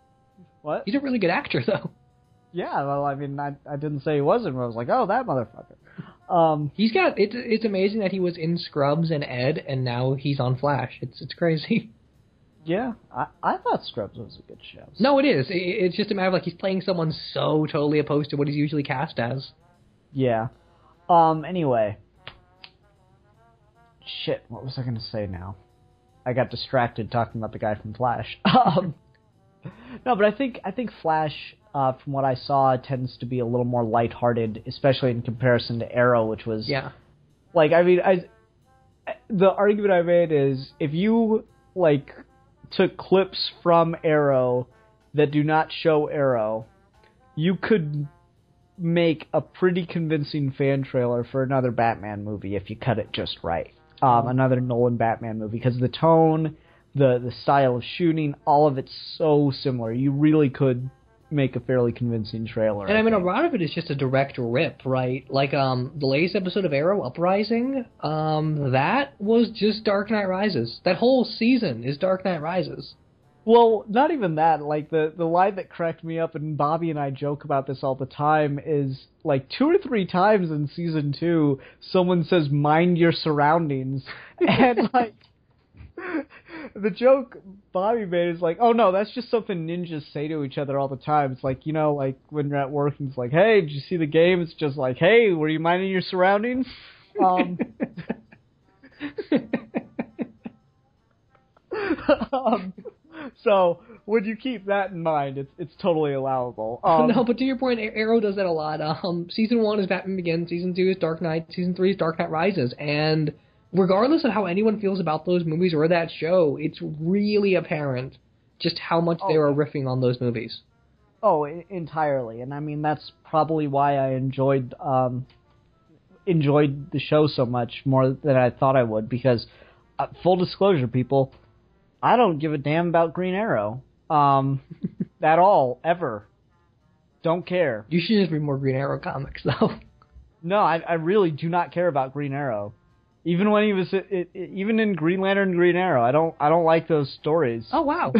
Speaker 3: What?
Speaker 2: He's a really good actor, though.
Speaker 3: Yeah, well, I mean, I didn't say he wasn't, but I was like, oh, that motherfucker.
Speaker 2: He's got it's amazing that he was in Scrubs and Ed, and now he's on Flash. It's crazy.
Speaker 3: Yeah, I thought Scrubs was a good show. So.
Speaker 2: No, it is. It's just a matter of he's playing someone so totally opposed to what he's usually cast as.
Speaker 3: Yeah. Anyway. Shit, what was I going to say now? I got distracted talking about the guy from Flash. No, but I think Flash, from what I saw, tends to be a little more lighthearted, especially in comparison to Arrow, which was...
Speaker 2: Yeah.
Speaker 3: The argument I made is, if you, took clips from Arrow that do not show Arrow, you could make a pretty convincing fan trailer for another Batman movie if you cut it just right. Another Nolan Batman movie, because the tone, the style of shooting, all of it's so similar. You really could make a fairly convincing trailer.
Speaker 2: And I mean, a lot of it is just a direct rip, right? The latest episode of Arrow, Uprising, that was just Dark Knight Rises. That whole season is Dark Knight Rises.
Speaker 3: Well, not even that. The line that cracked me up, and Bobby and I joke about this all the time, is 2 or 3 times in season 2, someone says, "Mind your surroundings," and the joke Bobby made is oh no, that's just something ninjas say to each other all the time. It's when you're at work and it's hey, did you see the game? It's just hey, were you minding your surroundings? So when you keep that in mind, it's totally allowable.
Speaker 2: No, but to your point, Arrow does that a lot. Season 1 is Batman Begins, Season 2 is Dark Knight, Season 3 is Dark Knight Rises, and regardless of how anyone feels about those movies or that show, it's really apparent just how much they were riffing on those movies.
Speaker 3: Oh, entirely. And I mean, that's probably why I enjoyed the show so much more than I thought I would, because, full disclosure, people, I don't give a damn about Green Arrow. At all, ever. Don't care.
Speaker 2: You should just read more Green Arrow comics, though.
Speaker 3: No, I really do not care about Green Arrow. Even when he was, even in Green Lantern and Green Arrow, I don't like those stories.
Speaker 2: Oh wow,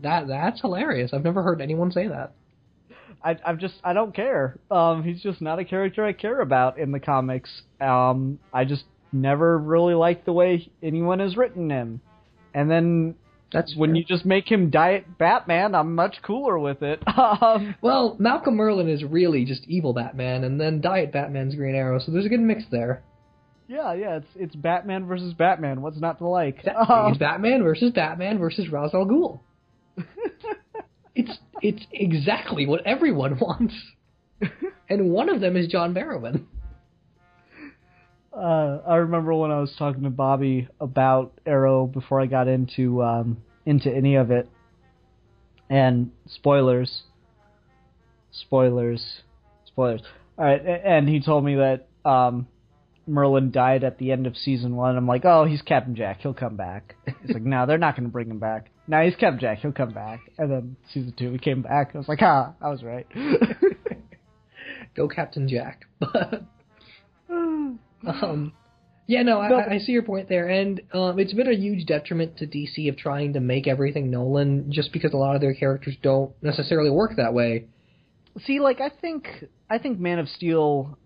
Speaker 2: that's hilarious. I've never heard anyone say that.
Speaker 3: I don't care. He's just not a character I care about in the comics. I just never really liked the way anyone has written him. And then
Speaker 2: that's
Speaker 3: when you just make him Diet Batman, I'm much cooler with it.
Speaker 2: Well, Malcolm Merlyn is really just evil Batman, and then Diet Batman's Green Arrow, so there's a good mix there.
Speaker 3: Yeah, it's Batman versus Batman. What's not to like?
Speaker 2: It's Batman versus Ra's al Ghul. It's exactly what everyone wants, and one of them is John Barrowman.
Speaker 3: I remember when I was talking to Bobby about Arrow before I got into any of it, and spoilers. All right, and he told me that Merlin died at the end of season 1. I'm like, oh, he's Captain Jack. He'll come back. He's like, no, they're not going to bring him back. No, he's Captain Jack. He'll come back. And then season 2, he came back. I was like, I was right.
Speaker 2: Go Captain Jack. Yeah, no, I see your point there, and it's been a huge detriment to DC of trying to make everything Nolan, just because a lot of their characters don't necessarily work that way.
Speaker 3: See, like, I think Man of Steel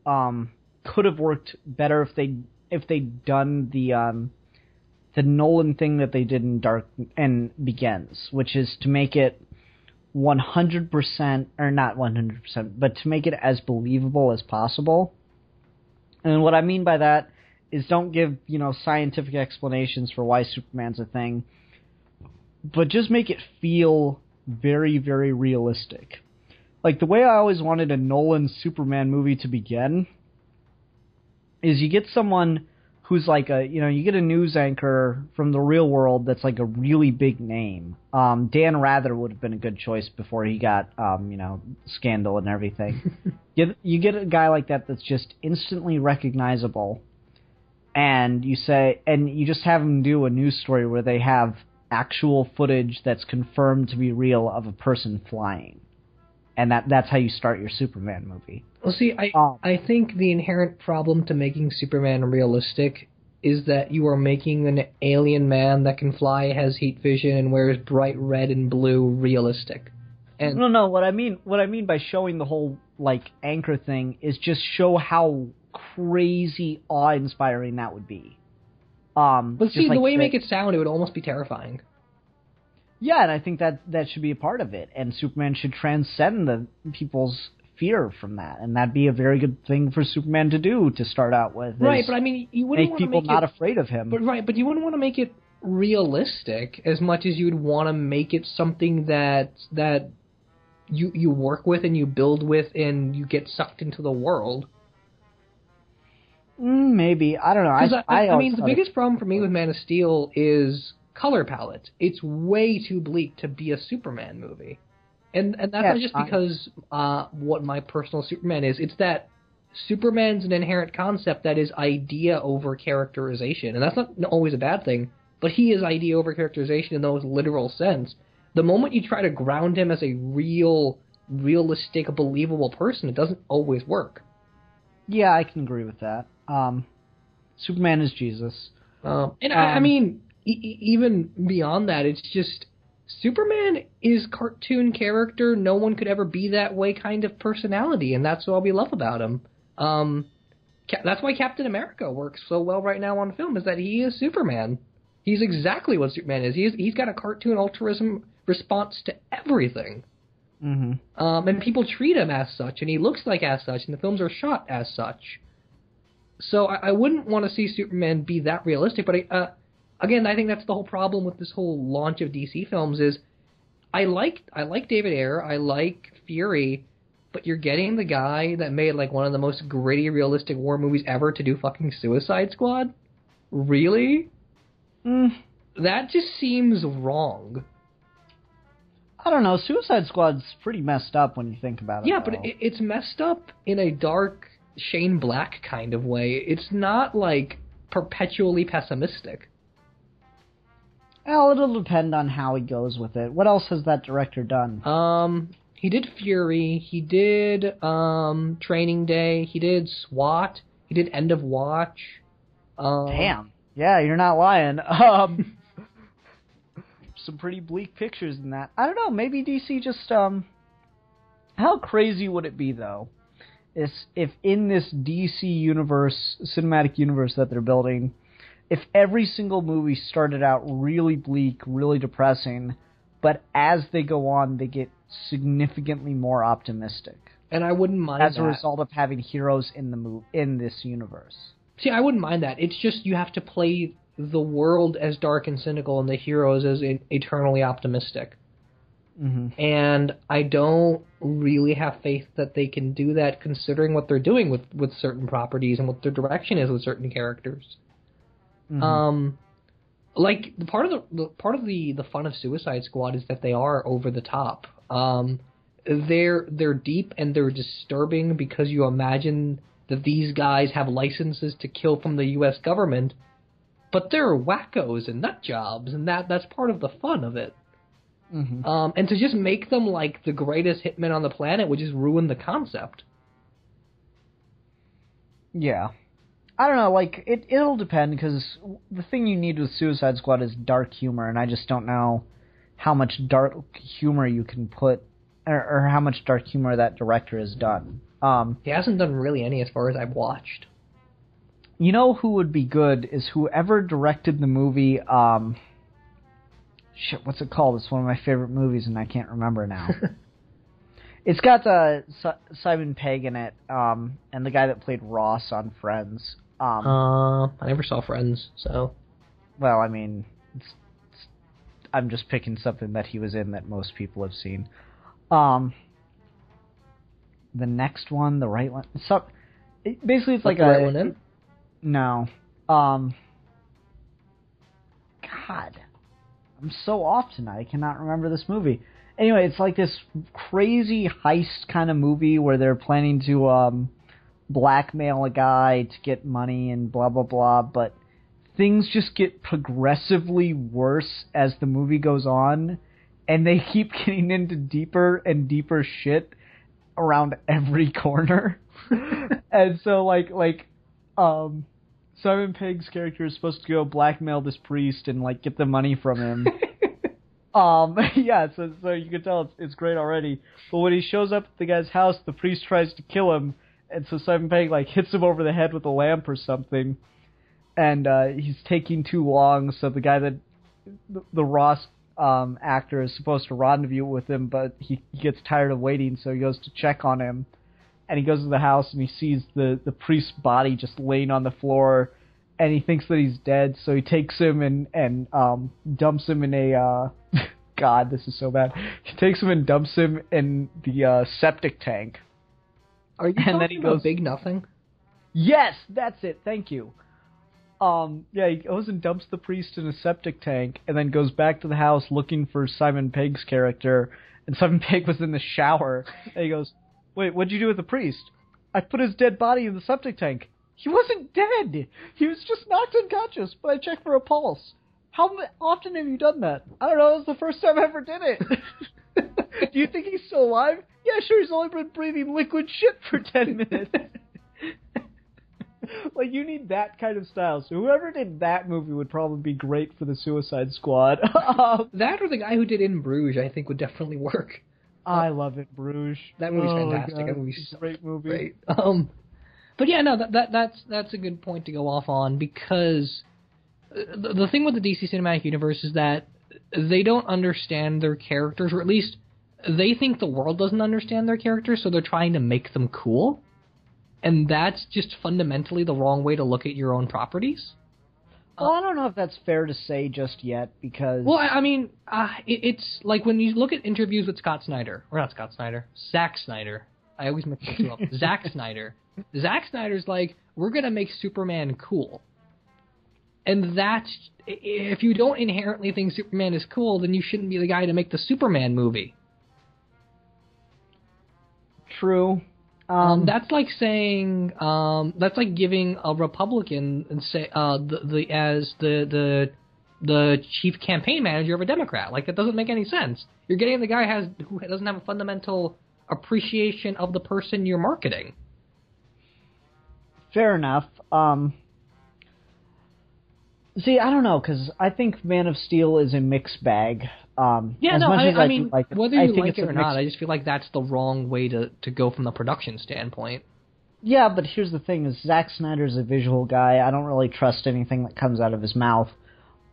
Speaker 3: could have worked better if they'd done the Nolan thing that they did in Dark and Begins, which is to make it 100%, or not 100%, but to make it as believable as possible. And what I mean by that is don't give, scientific explanations for why Superman's a thing, but just make it feel very, very realistic. Like, the way I always wanted a Nolan Superman movie to begin is you get someone who's like you get a news anchor from the real world that's like a really big name. Dan Rather would have been a good choice before he got, Scandal and everything. You get a guy like that that's just instantly recognizable, and you just have him do a news story where they have actual footage that's confirmed to be real of a person flying. And that's how you start your Superman movie.
Speaker 2: Well, see, I think the inherent problem to making Superman realistic is that you are making an alien man that can fly, has heat vision, and wears bright red and blue realistic. And
Speaker 3: no. What I mean by showing the whole anchor thing is just show how crazy awe-inspiring that would be.
Speaker 2: But see, the way you make it sound, it would almost be terrifying.
Speaker 3: Yeah, and I think that should be a part of it, and Superman should transcend the people's fear from that, and that'd be a very good thing for Superman to do to start out with.
Speaker 2: Right, but I mean, you wouldn't
Speaker 3: make people not afraid of him.
Speaker 2: But you wouldn't want to make it realistic as much as you would want to make it something that you work with and you build with and you get sucked into the world.
Speaker 3: Maybe, I don't know.
Speaker 2: I mean, the biggest problem for me with Man of Steel is color palette. It's way too bleak to be a Superman movie. And that's not just because what my personal Superman is. It's that Superman's an inherent concept that is idea over characterization. And that's not always a bad thing, but he is idea over characterization in the most literal sense. The moment you try to ground him as a realistic, believable person, it doesn't always work.
Speaker 3: Yeah, I can agree with that. Superman is Jesus.
Speaker 2: I mean, even beyond that, it's just Superman is cartoon character. No one could ever be that way kind of personality, and that's what we love about him. That's why Captain America works so well right now on film, is that he is Superman. He's exactly what Superman is. He's got a cartoon altruism response to everything.
Speaker 3: Mm-hmm.
Speaker 2: And people treat him as such, and he looks like as such, and the films are shot as such. So I wouldn't want to see Superman be that realistic, but again, I think that's the whole problem with this whole launch of DC films is I like David Ayer, I like Fury, but you're getting the guy that made one of the most gritty, realistic war movies ever to do fucking Suicide Squad? Really? That just seems wrong.
Speaker 3: I don't know. Suicide Squad's pretty messed up when you think about it.
Speaker 2: Yeah, but it's messed up in a dark Shane Black kind of way. It's not perpetually pessimistic.
Speaker 3: Well, it'll depend on how he goes with it. What else has that director done?
Speaker 2: He did Fury. He did Training Day. He did SWAT. He did End of Watch.
Speaker 3: Damn. Yeah, you're not lying. Some pretty bleak pictures in that. I don't know. Maybe DC just how crazy would it be though, if in this DC universe, cinematic universe that they're building, if every single movie started out really bleak, really depressing, but as they go on, they get significantly more optimistic.
Speaker 2: And I wouldn't mind
Speaker 3: as a result of having heroes in this universe.
Speaker 2: See, I wouldn't mind that. It's just you have to play the world as dark and cynical and the heroes as eternally optimistic.
Speaker 3: Mm-hmm.
Speaker 2: And I don't really have faith that they can do that, considering what they're doing with certain properties and what their direction is with certain characters.
Speaker 3: Mm-hmm.
Speaker 2: The part of the fun of Suicide Squad is that they are over the top. They're deep and they're disturbing because you imagine that these guys have licenses to kill from the U.S. government, but they're wackos and nut jobs, and that's part of the fun of it.
Speaker 3: Mm-hmm.
Speaker 2: And to just make them the greatest hitmen on the planet would just ruin the concept.
Speaker 3: Yeah. I don't know, like, it'll depend, because the thing you need with Suicide Squad is dark humor, and I just don't know how much dark humor you can put, or how much dark humor that director has done.
Speaker 2: He hasn't done really any as far as I've watched.
Speaker 3: You know who would be good is whoever directed the movie, what's it called? It's one of my favorite movies, and I can't remember now. It's got Simon Pegg in it, and the guy that played Ross on Friends.
Speaker 2: I never saw Friends, so...
Speaker 3: Well, I mean, I'm just picking something that he was in that most people have seen. The next one, the right one... basically, it's like
Speaker 2: the right one in?
Speaker 3: No. God. I'm so off tonight, I cannot remember this movie. Anyway, it's like this crazy heist kind of movie where they're planning to blackmail a guy to get money and blah, blah, blah, but things just get progressively worse as the movie goes on, and they keep getting into deeper and deeper shit around every corner. And so, Simon Pegg's character is supposed to go blackmail this priest and, like, get the money from him. Yeah, so you can tell it's great already. But when he shows up at the guy's house, the priest tries to kill him, and so Simon Pegg, like, hits him over the head with a lamp or something, and he's taking too long, so the guy that the Ross actor is supposed to rendezvous with him, but he gets tired of waiting, so he goes to check on him, and he goes to the house, and he sees the priest's body just laying on the floor, and he thinks that he's dead, so he takes him and dumps him in a... God, this is so bad. He takes him and dumps him in the septic tank.
Speaker 2: Are you talking about Big Nothing?
Speaker 3: Yes, that's it. Thank you. Yeah, he goes and dumps the priest in a septic tank, and then goes back to the house looking for Simon Pegg's character, and Simon Pegg was in the shower, and he goes, "Wait, what'd you do with the priest?" "I put his dead body in the septic tank." "He wasn't dead! He was just knocked unconscious, but I checked for a pulse." "How often have you done that?" "I don't know, it was the first time I ever did it." "Do you think he's still alive?" "Yeah, sure, he's only been breathing liquid shit for 10 minutes. Like, you need that kind of style. So whoever did that movie would probably be great for the Suicide Squad.
Speaker 2: That or the guy who did In Bruges, I think, would definitely work.
Speaker 3: I love it, Bruges.
Speaker 2: That movie's fantastic. That movie's
Speaker 3: a great movie.
Speaker 2: Great. But yeah, no, that's a good point to go off on, because the thing with the DC Cinematic Universe is that they don't understand their characters, or at least they think the world doesn't understand their characters, so they're trying to make them cool. And that's just fundamentally the wrong way to look at your own properties.
Speaker 3: Well, I don't know if that's fair to say just yet, because...
Speaker 2: Well, I mean, it's like when you look at interviews with Zack Snyder. I always mix the two up. Zack Snyder. Zack Snyder's like, we're going to make Superman cool. And that's... If you don't inherently think Superman is cool, then you shouldn't be the guy to make the Superman movie.
Speaker 3: True.
Speaker 2: That's like saying, that's like giving a Republican and say the chief campaign manager of a Democrat. Like, that doesn't make any sense. You're getting the guy who doesn't have a fundamental appreciation of the person you're marketing.
Speaker 3: Fair enough. See, I don't know, because I think Man of Steel is a mixed bag.
Speaker 2: Yeah, no, I mean, whether you like it or not,
Speaker 3: I
Speaker 2: just feel like that's the wrong way to go from the production standpoint.
Speaker 3: Yeah, but here's the thing, is Zack Snyder's a visual guy. I don't really trust anything that comes out of his mouth.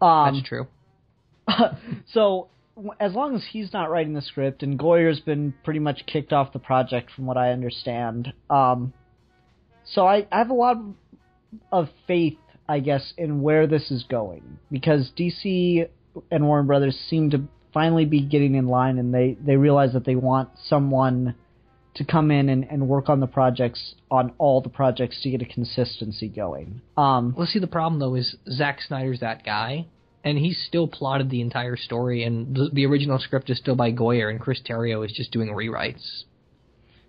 Speaker 2: That's true.
Speaker 3: So, as long as he's not writing the script, and Goyer's been pretty much kicked off the project from what I understand, so I have a lot of faith, I guess, in where this is going, because DC and Warner Brothers seem to finally be getting in line, and they realize that they want someone to come in and work on all the projects to get a consistency going.
Speaker 2: Well, see, the problem, though, is Zack Snyder's that guy, and he's still plotted the entire story, and the original script is still by Goyer, and Chris Terrio is just doing rewrites.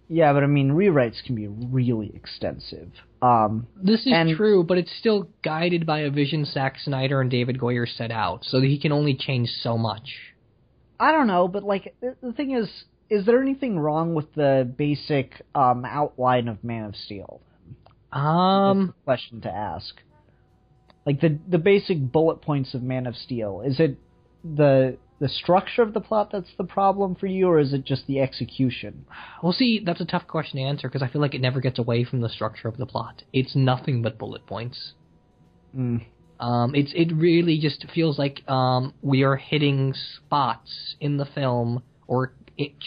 Speaker 2: Yeah,
Speaker 3: but I mean, rewrites can be really extensive.
Speaker 2: This is true, but it's still guided by a vision Zack Snyder and David Goyer set out, so that he can only change so much.
Speaker 3: I don't know, but like the thing is there anything wrong with the basic outline of Man of Steel? That's the question to ask. Like the basic bullet points of Man of Steel. Is it the structure of the plot that's the problem for you, or is it just the execution?
Speaker 2: Well, see, that's a tough question to answer because I feel like it never gets away from the structure of the plot. It's nothing but bullet points. It really just feels like we are hitting spots in the film or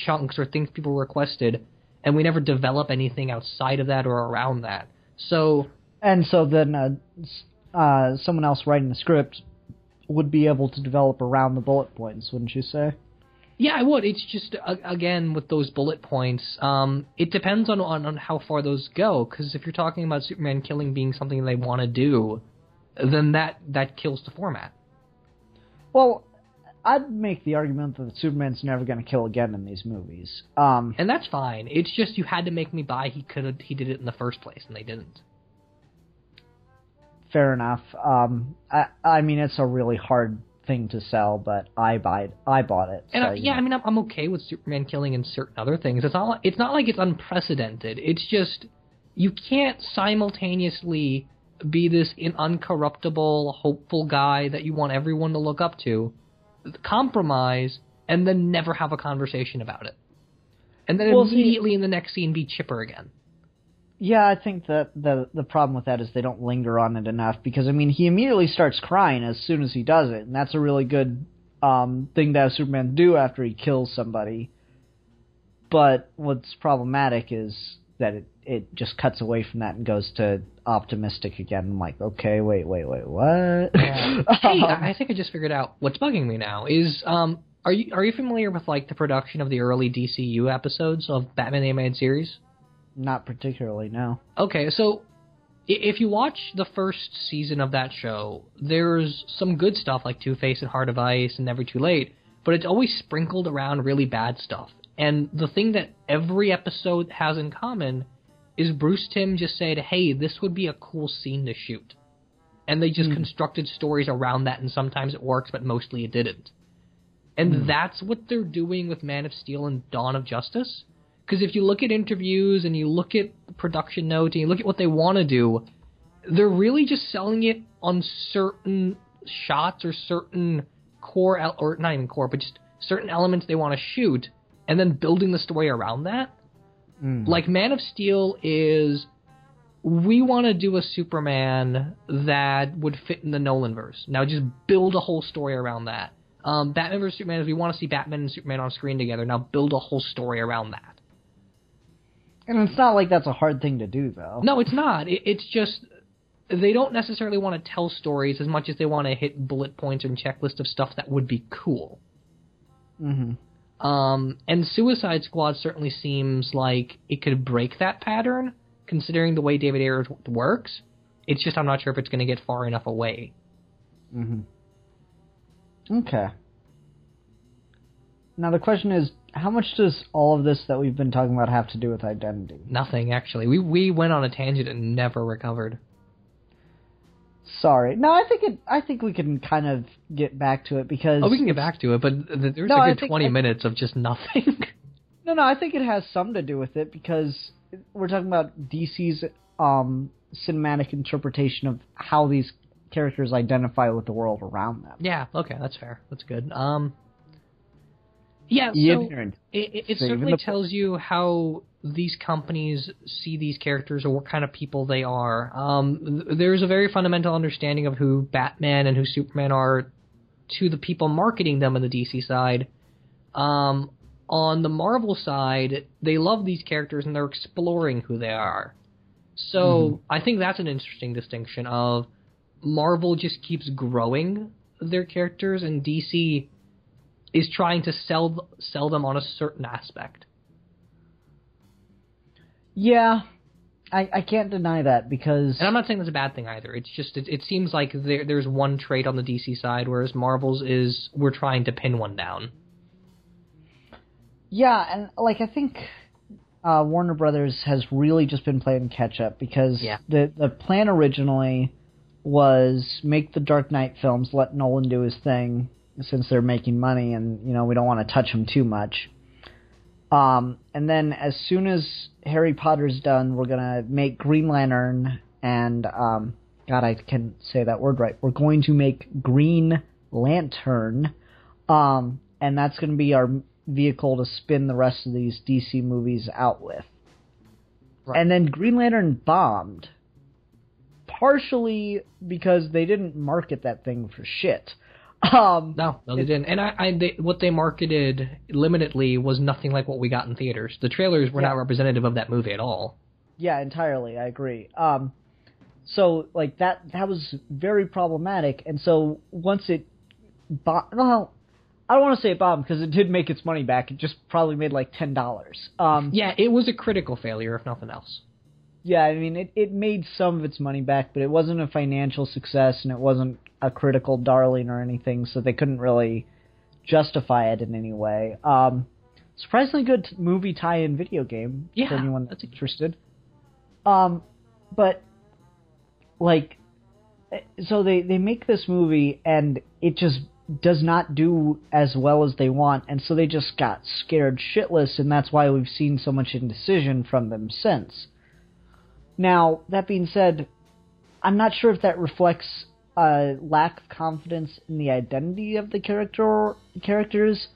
Speaker 2: chunks or things people requested, and we never develop anything outside of that or around that. So then someone else writing the script would be able to develop around the bullet points, wouldn't you say? Yeah, I would. It's just, again, with those bullet points, it depends on how far those go, because if you're talking about Superman killing being something they want to do, then that kills the format.
Speaker 3: Well, I'd make the argument that Superman's never going to kill again in these movies.
Speaker 2: And that's fine. It's just you had to make me buy he did it in the first place, and they didn't.
Speaker 3: Fair enough. I mean, it's a really hard thing to sell, but I bought it.
Speaker 2: And
Speaker 3: so,
Speaker 2: I mean, I'm okay with Superman killing in certain other things. It's not like it's unprecedented. It's just you can't simultaneously be this uncorruptible, hopeful guy that you want everyone to look up to, compromise, and then never have a conversation about it. And then immediately in the next scene be chipper again.
Speaker 3: Yeah, I think that the problem with that is they don't linger on it enough, because, I mean, he immediately starts crying as soon as he does it, and that's a really good thing to have Superman do after he kills somebody. But what's problematic is that it just cuts away from that and goes to optimistic again. I'm like, okay, wait, what?
Speaker 2: Yeah. Hey, I think I just figured out what's bugging me now is, are you familiar with, like, the production of the early DCU episodes of Batman the Animated Series?
Speaker 3: Not particularly, no.
Speaker 2: Okay, so if you watch the first season of that show, there's some good stuff like Two-Face and Heart of Ice and Never Too Late, but it's always sprinkled around really bad stuff. And the thing that every episode has in common is Bruce Timm just said, hey, this would be a cool scene to shoot. And they just constructed stories around that, and sometimes it works, but mostly it didn't. And that's what they're doing with Man of Steel and Dawn of Justice. Because if you look at interviews and you look at production notes and you look at what they want to do, they're really just selling it on certain shots or certain core, or not even core, but just certain elements they want to shoot, and then building the story around that. Like Man of Steel is, we want to do a Superman that would fit in the Nolanverse. Now just build a whole story around that. Batman vs. Superman is, we want to see Batman and Superman on screen together. Now build a whole story around that.
Speaker 3: And it's not like that's a hard thing to do, though.
Speaker 2: No, it's not. It's just they don't necessarily want to tell stories as much as they want to hit bullet points and checklist of stuff that would be cool. And Suicide Squad certainly seems like it could break that pattern, considering the way David Ayers works. It's just I'm not sure if it's going to get far enough away.
Speaker 3: Okay. Now the question is, how much does all of this that we've been talking about have to do with identity?
Speaker 2: Nothing, actually. We went on a tangent and never recovered.
Speaker 3: Sorry. No, I think we can kind of get back to it, because...
Speaker 2: Oh, we can get back to it, but there's a good 20 minutes of just nothing.
Speaker 3: No, I think it has some to do with it, because we're talking about DC's cinematic interpretation of how these characters identify with the world around them.
Speaker 2: Yeah, okay, that's fair. That's good. Yeah, so it certainly tells you how these companies see these characters or what kind of people they are. There's a very fundamental understanding of who Batman and who Superman are to the people marketing them on the DC side. On the Marvel side, they love these characters and they're exploring who they are. So I think that's an interesting distinction of Marvel just keeps growing their characters and DC is trying to sell them on a certain aspect. Yeah,
Speaker 3: I can't deny that, because...
Speaker 2: And I'm not saying that's a bad thing either. It's just, it seems like there's one trait on the DC side, whereas Marvel's is, we're trying to pin one down.
Speaker 3: Yeah, and, like, I think Warner Brothers has really just been playing catch-up, because the plan originally was make the Dark Knight films, let Nolan do his thing, since they're making money, and, you know, we don't want to touch them too much. And then as soon as Harry Potter's done, we're gonna make Green Lantern and God, I can't say that word right. We're going to make Green Lantern, and that's gonna be our vehicle to spin the rest of these DC movies out with. Right. And then Green Lantern bombed, partially because they didn't market that thing for shit.
Speaker 2: No, they didn't. And what they marketed limitedly was nothing like what we got in theaters. The trailers were not representative of that movie at all.
Speaker 3: Yeah, entirely. I agree. So like that was very problematic. And so once it well, I don't want to say it bombed because it did make its money back. It just probably made like $10.
Speaker 2: Yeah, it was a critical failure, if nothing else.
Speaker 3: Yeah, I mean, it made some of its money back, but it wasn't a financial success, and it wasn't a critical darling or anything, so they couldn't really justify it in any way. Surprisingly good movie tie-in video game for anyone that's interested. But, like, so they make this movie, and it just does not do as well as they want, and so they just got scared shitless, and that's why we've seen so much indecision from them since. Now, that being said, I'm not sure if that reflects a lack of confidence in the identity of the characters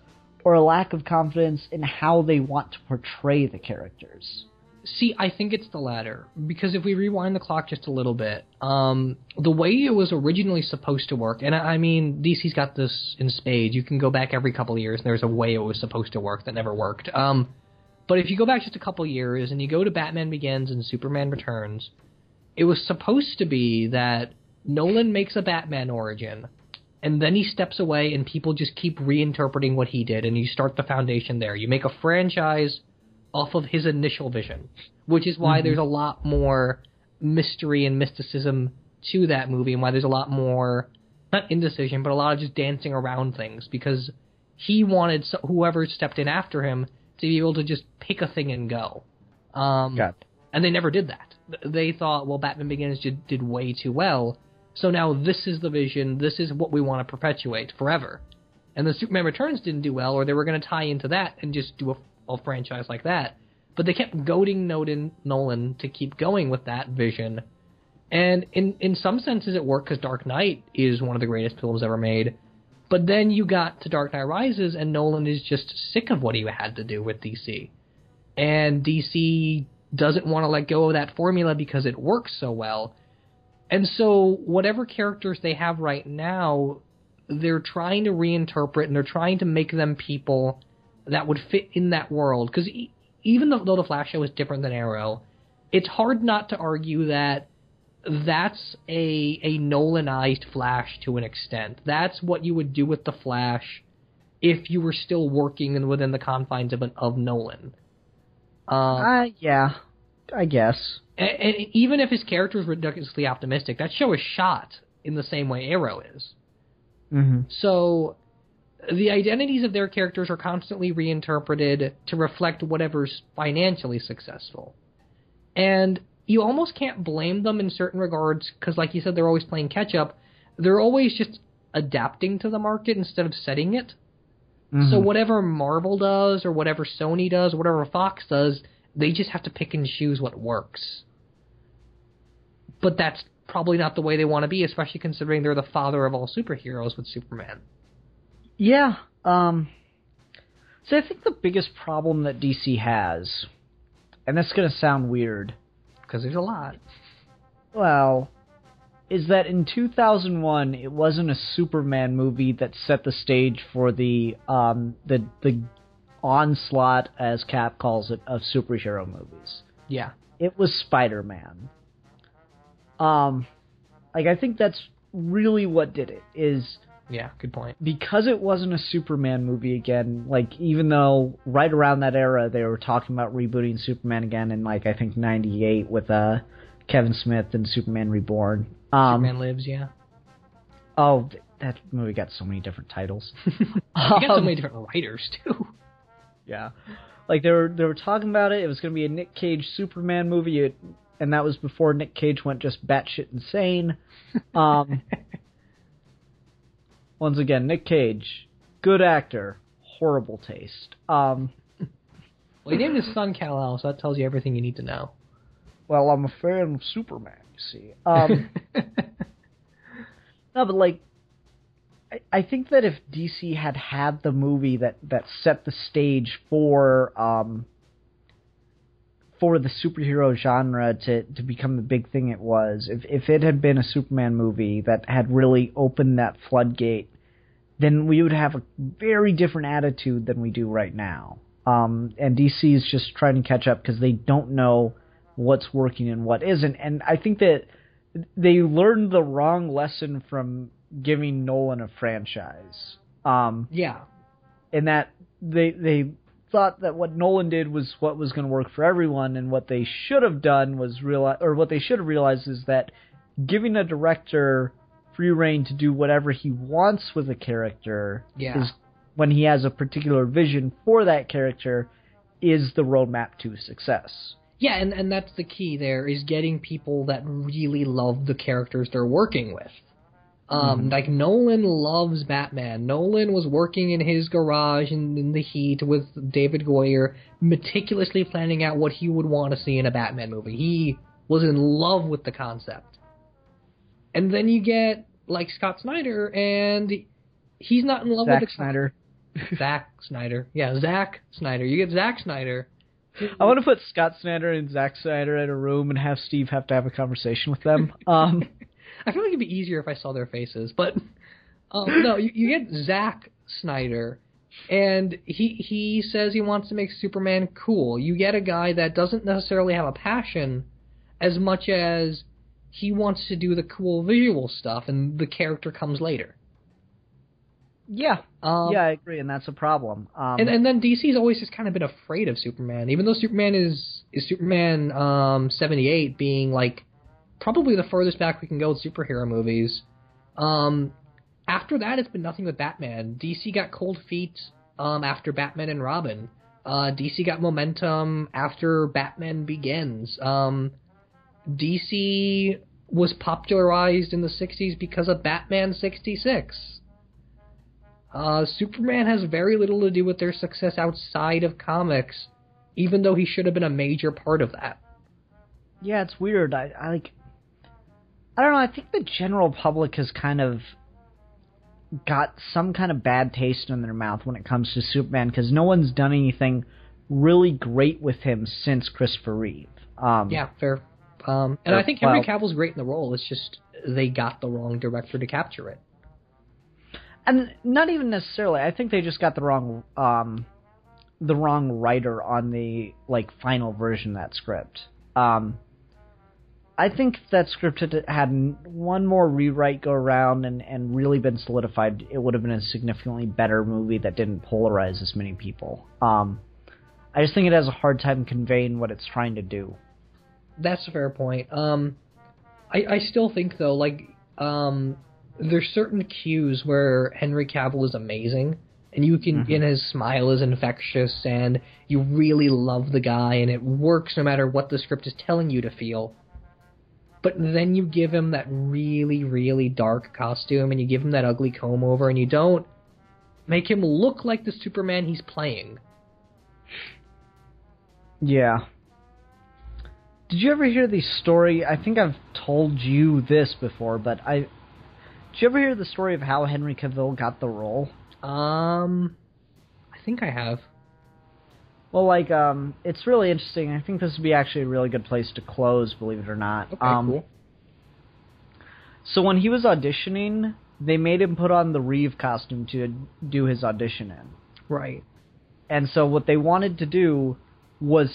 Speaker 3: or a lack of confidence in how they want to portray the characters.
Speaker 2: See, I think it's the latter, because if we rewind the clock just a little bit, the way it was originally supposed to work, and I mean, DC's got this in spades. You can go back every couple of years, and there's a way it was supposed to work that never worked. But if you go back just a couple years and you go to Batman Begins and Superman Returns, it was supposed to be that Nolan makes a Batman origin, and then he steps away and people just keep reinterpreting what he did, and you start the foundation there. You make a franchise off of his initial vision, which is why there's a lot more mystery and mysticism to that movie, and why there's a lot more, not indecision, but a lot of just dancing around things, because he wanted whoever stepped in after him to be able to just pick a thing and go. And they never did that. They thought, well, Batman Begins did way too well, so now this is the vision, this is what we want to perpetuate forever. And the Superman Returns didn't do well, or they were going to tie into that and just do a franchise like that. But they kept goading Nolan to keep going with that vision. And in some senses it worked, because Dark Knight is one of the greatest films ever made. But then you got to Dark Knight Rises, and Nolan is just sick of what he had to do with DC. And DC doesn't want to let go of that formula because it works so well. And so whatever characters they have right now, they're trying to reinterpret, and they're trying to make them people that would fit in that world. Because even though the Flash show is different than Arrow, it's hard not to argue that that's a Nolanized Flash to an extent. That's what you would do with the Flash if you were still working within the confines of Nolan.
Speaker 3: Yeah, I guess.
Speaker 2: And even if his character is ridiculously optimistic, that show is shot in the same way Arrow is.
Speaker 3: Mm-hmm.
Speaker 2: So the identities of their characters are constantly reinterpreted to reflect whatever's financially successful. And you almost can't blame them in certain regards, because like you said, they're always playing catch-up. They're always just adapting to the market instead of setting it. Mm-hmm. So whatever Marvel does, or whatever Sony does, or whatever Fox does, they just have to pick and choose what works. But that's probably not the way they want to be, especially considering they're the father of all superheroes with Superman.
Speaker 3: Yeah. So I think the biggest problem that DC has, and that's going to sound weird,
Speaker 2: because there's a lot.
Speaker 3: Well, is that in 2001, it wasn't a Superman movie that set the stage for the onslaught, as Cap calls it, of superhero movies.
Speaker 2: Yeah.
Speaker 3: It was Spider-Man. I think that's really what did it, is...
Speaker 2: Yeah, good point.
Speaker 3: Because it wasn't a Superman movie again, even though right around that era they were talking about rebooting Superman again in, I think, 98 with Kevin Smith and Superman Reborn.
Speaker 2: Superman Lives, yeah.
Speaker 3: Oh, that movie got so many different titles.
Speaker 2: It got so many different writers, too.
Speaker 3: Yeah. They were talking about it. It was going to be a Nick Cage Superman movie, and that was before Nick Cage went just batshit insane. Once again, Nick Cage, good actor, horrible taste.
Speaker 2: Well, he named his son Kal-El, so that tells you everything you need to know.
Speaker 3: Well, I'm a fan of Superman, you see. No, but like, I think that if DC had the movie that set the stage for the superhero genre to become the big thing it was, if it had been a Superman movie that had really opened that floodgate, then we would have a very different attitude than we do right now. And DC is just trying to catch up because they don't know what's working and what isn't. And I think that they learned the wrong lesson from giving Nolan a franchise.
Speaker 2: Yeah.
Speaker 3: In that they thought that what Nolan did was what was going to work for everyone, and what they should have done was what they should have realized is that giving a director free reign to do whatever he wants with a character is, when he has a particular vision for that character, is the roadmap to success.
Speaker 2: Yeah, and that's the key there, is getting people that really love the characters they're working with. Like, Nolan loves Batman. Nolan was working in his garage in the heat with David Goyer, meticulously planning out what he would want to see in a Batman movie. He was in love with the concept. And then you get, like, Scott Snyder, and he's not in love with the
Speaker 3: Snyder.
Speaker 2: Zack Snyder. Yeah, Zack Snyder. You get Zack Snyder.
Speaker 3: I want to put Scott Snyder and Zack Snyder in a room and have Steve have to have a conversation with them.
Speaker 2: I feel like it'd be easier if I saw their faces, but no, you get Zack Snyder, and he says he wants to make Superman cool. You get a guy that doesn't necessarily have a passion as much as he wants to do the cool visual stuff, and the character comes later.
Speaker 3: Yeah, I agree, and that's a problem.
Speaker 2: And then DC's always just kind of been afraid of Superman, even though Superman is Superman 78 being like probably the furthest back we can go with superhero movies. After that, it's been nothing but Batman. DC got cold feet after Batman and Robin. DC got momentum after Batman Begins. DC was popularized in the 60s because of Batman 66. Superman has very little to do with their success outside of comics, even though he should have been a major part of that.
Speaker 3: Yeah, it's weird. I don't know, I think the general public has kind of got some kind of bad taste in their mouth when it comes to Superman, because no one's done anything really great with him since Christopher Reeve.
Speaker 2: Yeah, fair. And I think Henry Cavill's great in the role, it's just they got the wrong director to capture it.
Speaker 3: And not even necessarily, I think they just got the wrong writer on the final version of that script. I think if that script had one more rewrite go around and really been solidified, it would have been a significantly better movie that didn't polarize as many people. I just think it has a hard time conveying what it's trying to do.
Speaker 2: That's a fair point. I still think, though, there's certain cues where Henry Cavill is amazing, and you can, and his smile is infectious, and you really love the guy, and it works no matter what the script is telling you to feel. But then you give him that really, really dark costume, and you give him that ugly comb-over, and you don't make him look like the Superman he's playing.
Speaker 3: Yeah. Did you ever hear the story? I think I've told you this before, but did you ever hear the story of how Henry Cavill got the role?
Speaker 2: I think I have.
Speaker 3: Well, it's really interesting. I think this would be actually a really good place to close, believe it or not.
Speaker 2: Okay, cool.
Speaker 3: So when he was auditioning, they made him put on the Reeve costume to do his audition in.
Speaker 2: Right.
Speaker 3: And so what they wanted to do was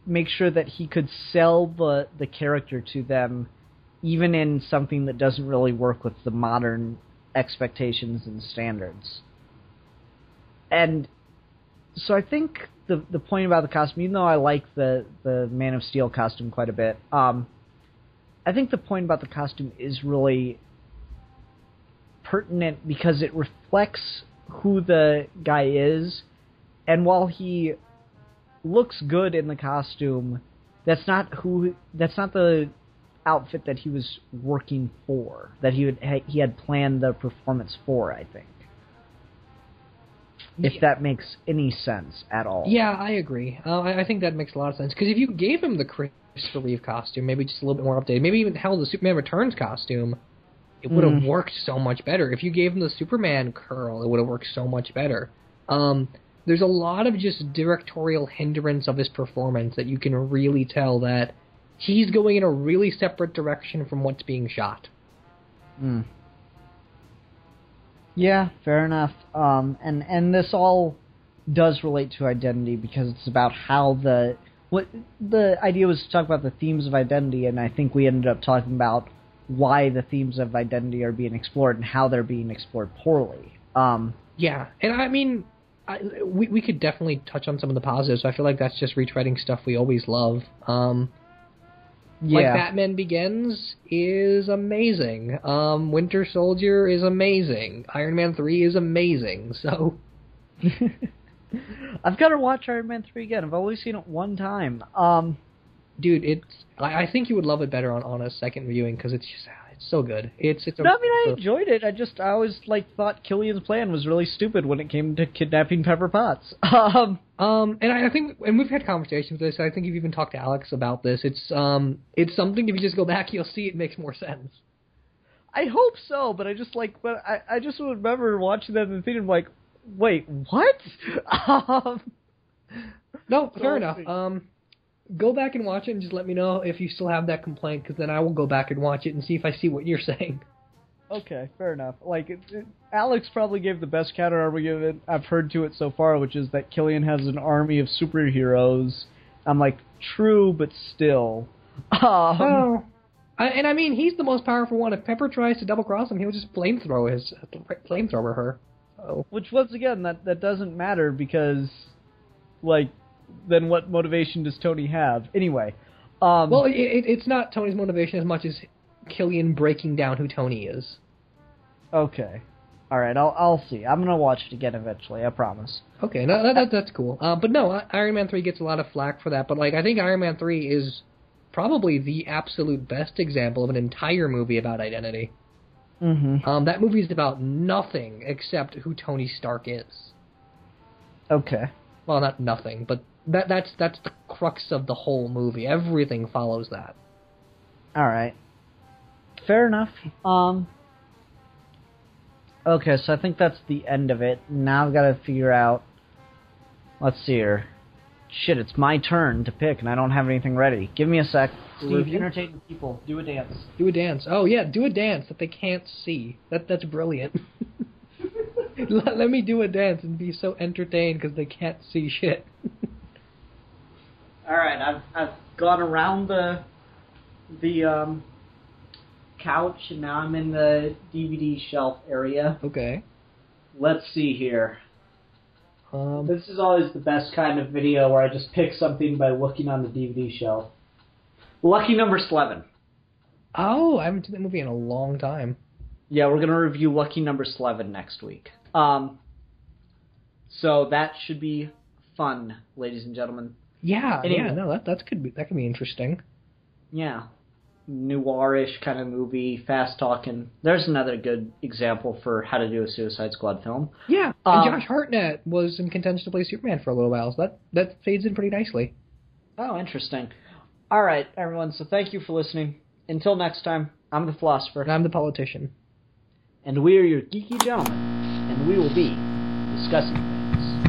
Speaker 3: make sure that he could sell the character to them, even in something that doesn't really work with the modern expectations and standards. And so I think the point about the costume, even though I like the Man of Steel costume quite a bit, I think the point about the costume is really pertinent because it reflects who the guy is, and while he looks good in the costume, that's not the outfit that he was working for, that he had planned the performance for, I think. if that makes any sense at all.
Speaker 2: Yeah, I agree. I think that makes a lot of sense. Because if you gave him the Christopher Reeve costume, maybe just a little bit more updated, maybe even hell the Superman Returns costume, it would have worked so much better. If you gave him the Superman curl, it would have worked so much better. There's a lot of just directorial hindrance of his performance that you can really tell that he's going in a really separate direction from what's being shot.
Speaker 3: Yeah, fair enough. And this all does relate to identity because it's about how the idea was to talk about the themes of identity, and I think we ended up talking about why the themes of identity are being explored and how they're being explored poorly.
Speaker 2: Yeah, and I mean, we could definitely touch on some of the positives. I feel like that's just retreading stuff we always love. Like Batman Begins is amazing. Winter Soldier is amazing. Iron Man 3 is amazing. So
Speaker 3: I've got to watch Iron Man 3 again. I've only seen it one time.
Speaker 2: Dude, I think you would love it better on a second viewing because it's so good.
Speaker 3: I enjoyed it. I always thought Killian's plan was really stupid when it came to kidnapping Pepper Potts.
Speaker 2: And I think, and we've had conversations with this. I think you've even talked to Alex about this. It's something if you just go back, you'll see it makes more sense.
Speaker 3: I hope so, but I just remember watching that in the theater. I'm like, wait, what?
Speaker 2: No, fair enough. Go back and watch it and just let me know if you still have that complaint, because then I will go back and watch it and see if I see what you're saying.
Speaker 3: Okay, fair enough. Alex probably gave the best counter argument I've heard to it so far, which is that Killian has an army of superheroes. I'm like, true, but still.
Speaker 2: And I mean, he's the most powerful one. If Pepper tries to double-cross him, he'll just flamethrower her. So. Which,
Speaker 3: once again, that doesn't matter because, then what motivation does Tony have? Anyway.
Speaker 2: Well, it's not Tony's motivation as much as Killian breaking down who Tony is.
Speaker 3: Okay. Alright, I'll see. I'm going to watch it again eventually, I promise.
Speaker 2: Okay, that's cool. But no, Iron Man 3 gets a lot of flack for that, but I think Iron Man 3 is probably the absolute best example of an entire movie about identity.
Speaker 3: Mm-hmm.
Speaker 2: That movie is about nothing except who Tony Stark is.
Speaker 3: Okay.
Speaker 2: Well, not nothing, but that's the crux of the whole movie. Everything follows that.
Speaker 3: Alright. Fair enough. Okay, so I think that's the end of it. Now I've got to figure out... Let's see here. Shit, it's my turn to pick, and I don't have anything ready. Give me a sec. Steve, entertain the people. Do a dance.
Speaker 2: Do a dance. Oh, yeah, do a dance that they can't see. That's brilliant. Let me do a dance and be so entertained because they can't see shit.
Speaker 3: Alright, I've gone around the couch, and now I'm in the DVD shelf area.
Speaker 2: Okay.
Speaker 3: Let's see here. This is always the best kind of video where I just pick something by looking on the DVD shelf. Lucky number 11.
Speaker 2: Oh, I haven't seen that movie in a long time.
Speaker 3: Yeah, we're going to review Lucky number 11 next week. So that should be fun, ladies and gentlemen.
Speaker 2: Yeah, anyway. That could be interesting.
Speaker 3: Yeah. Noirish kind of movie, fast talking. There's another good example for how to do a Suicide Squad film.
Speaker 2: Yeah, and Josh Hartnett was in contention to play Superman for a little while, so that fades in pretty nicely.
Speaker 3: Oh, interesting. All right, everyone, so thank you for listening. Until next time, I'm the Philosopher.
Speaker 2: And I'm the Politician.
Speaker 3: And we are your geeky gentlemen, and we will be discussing things.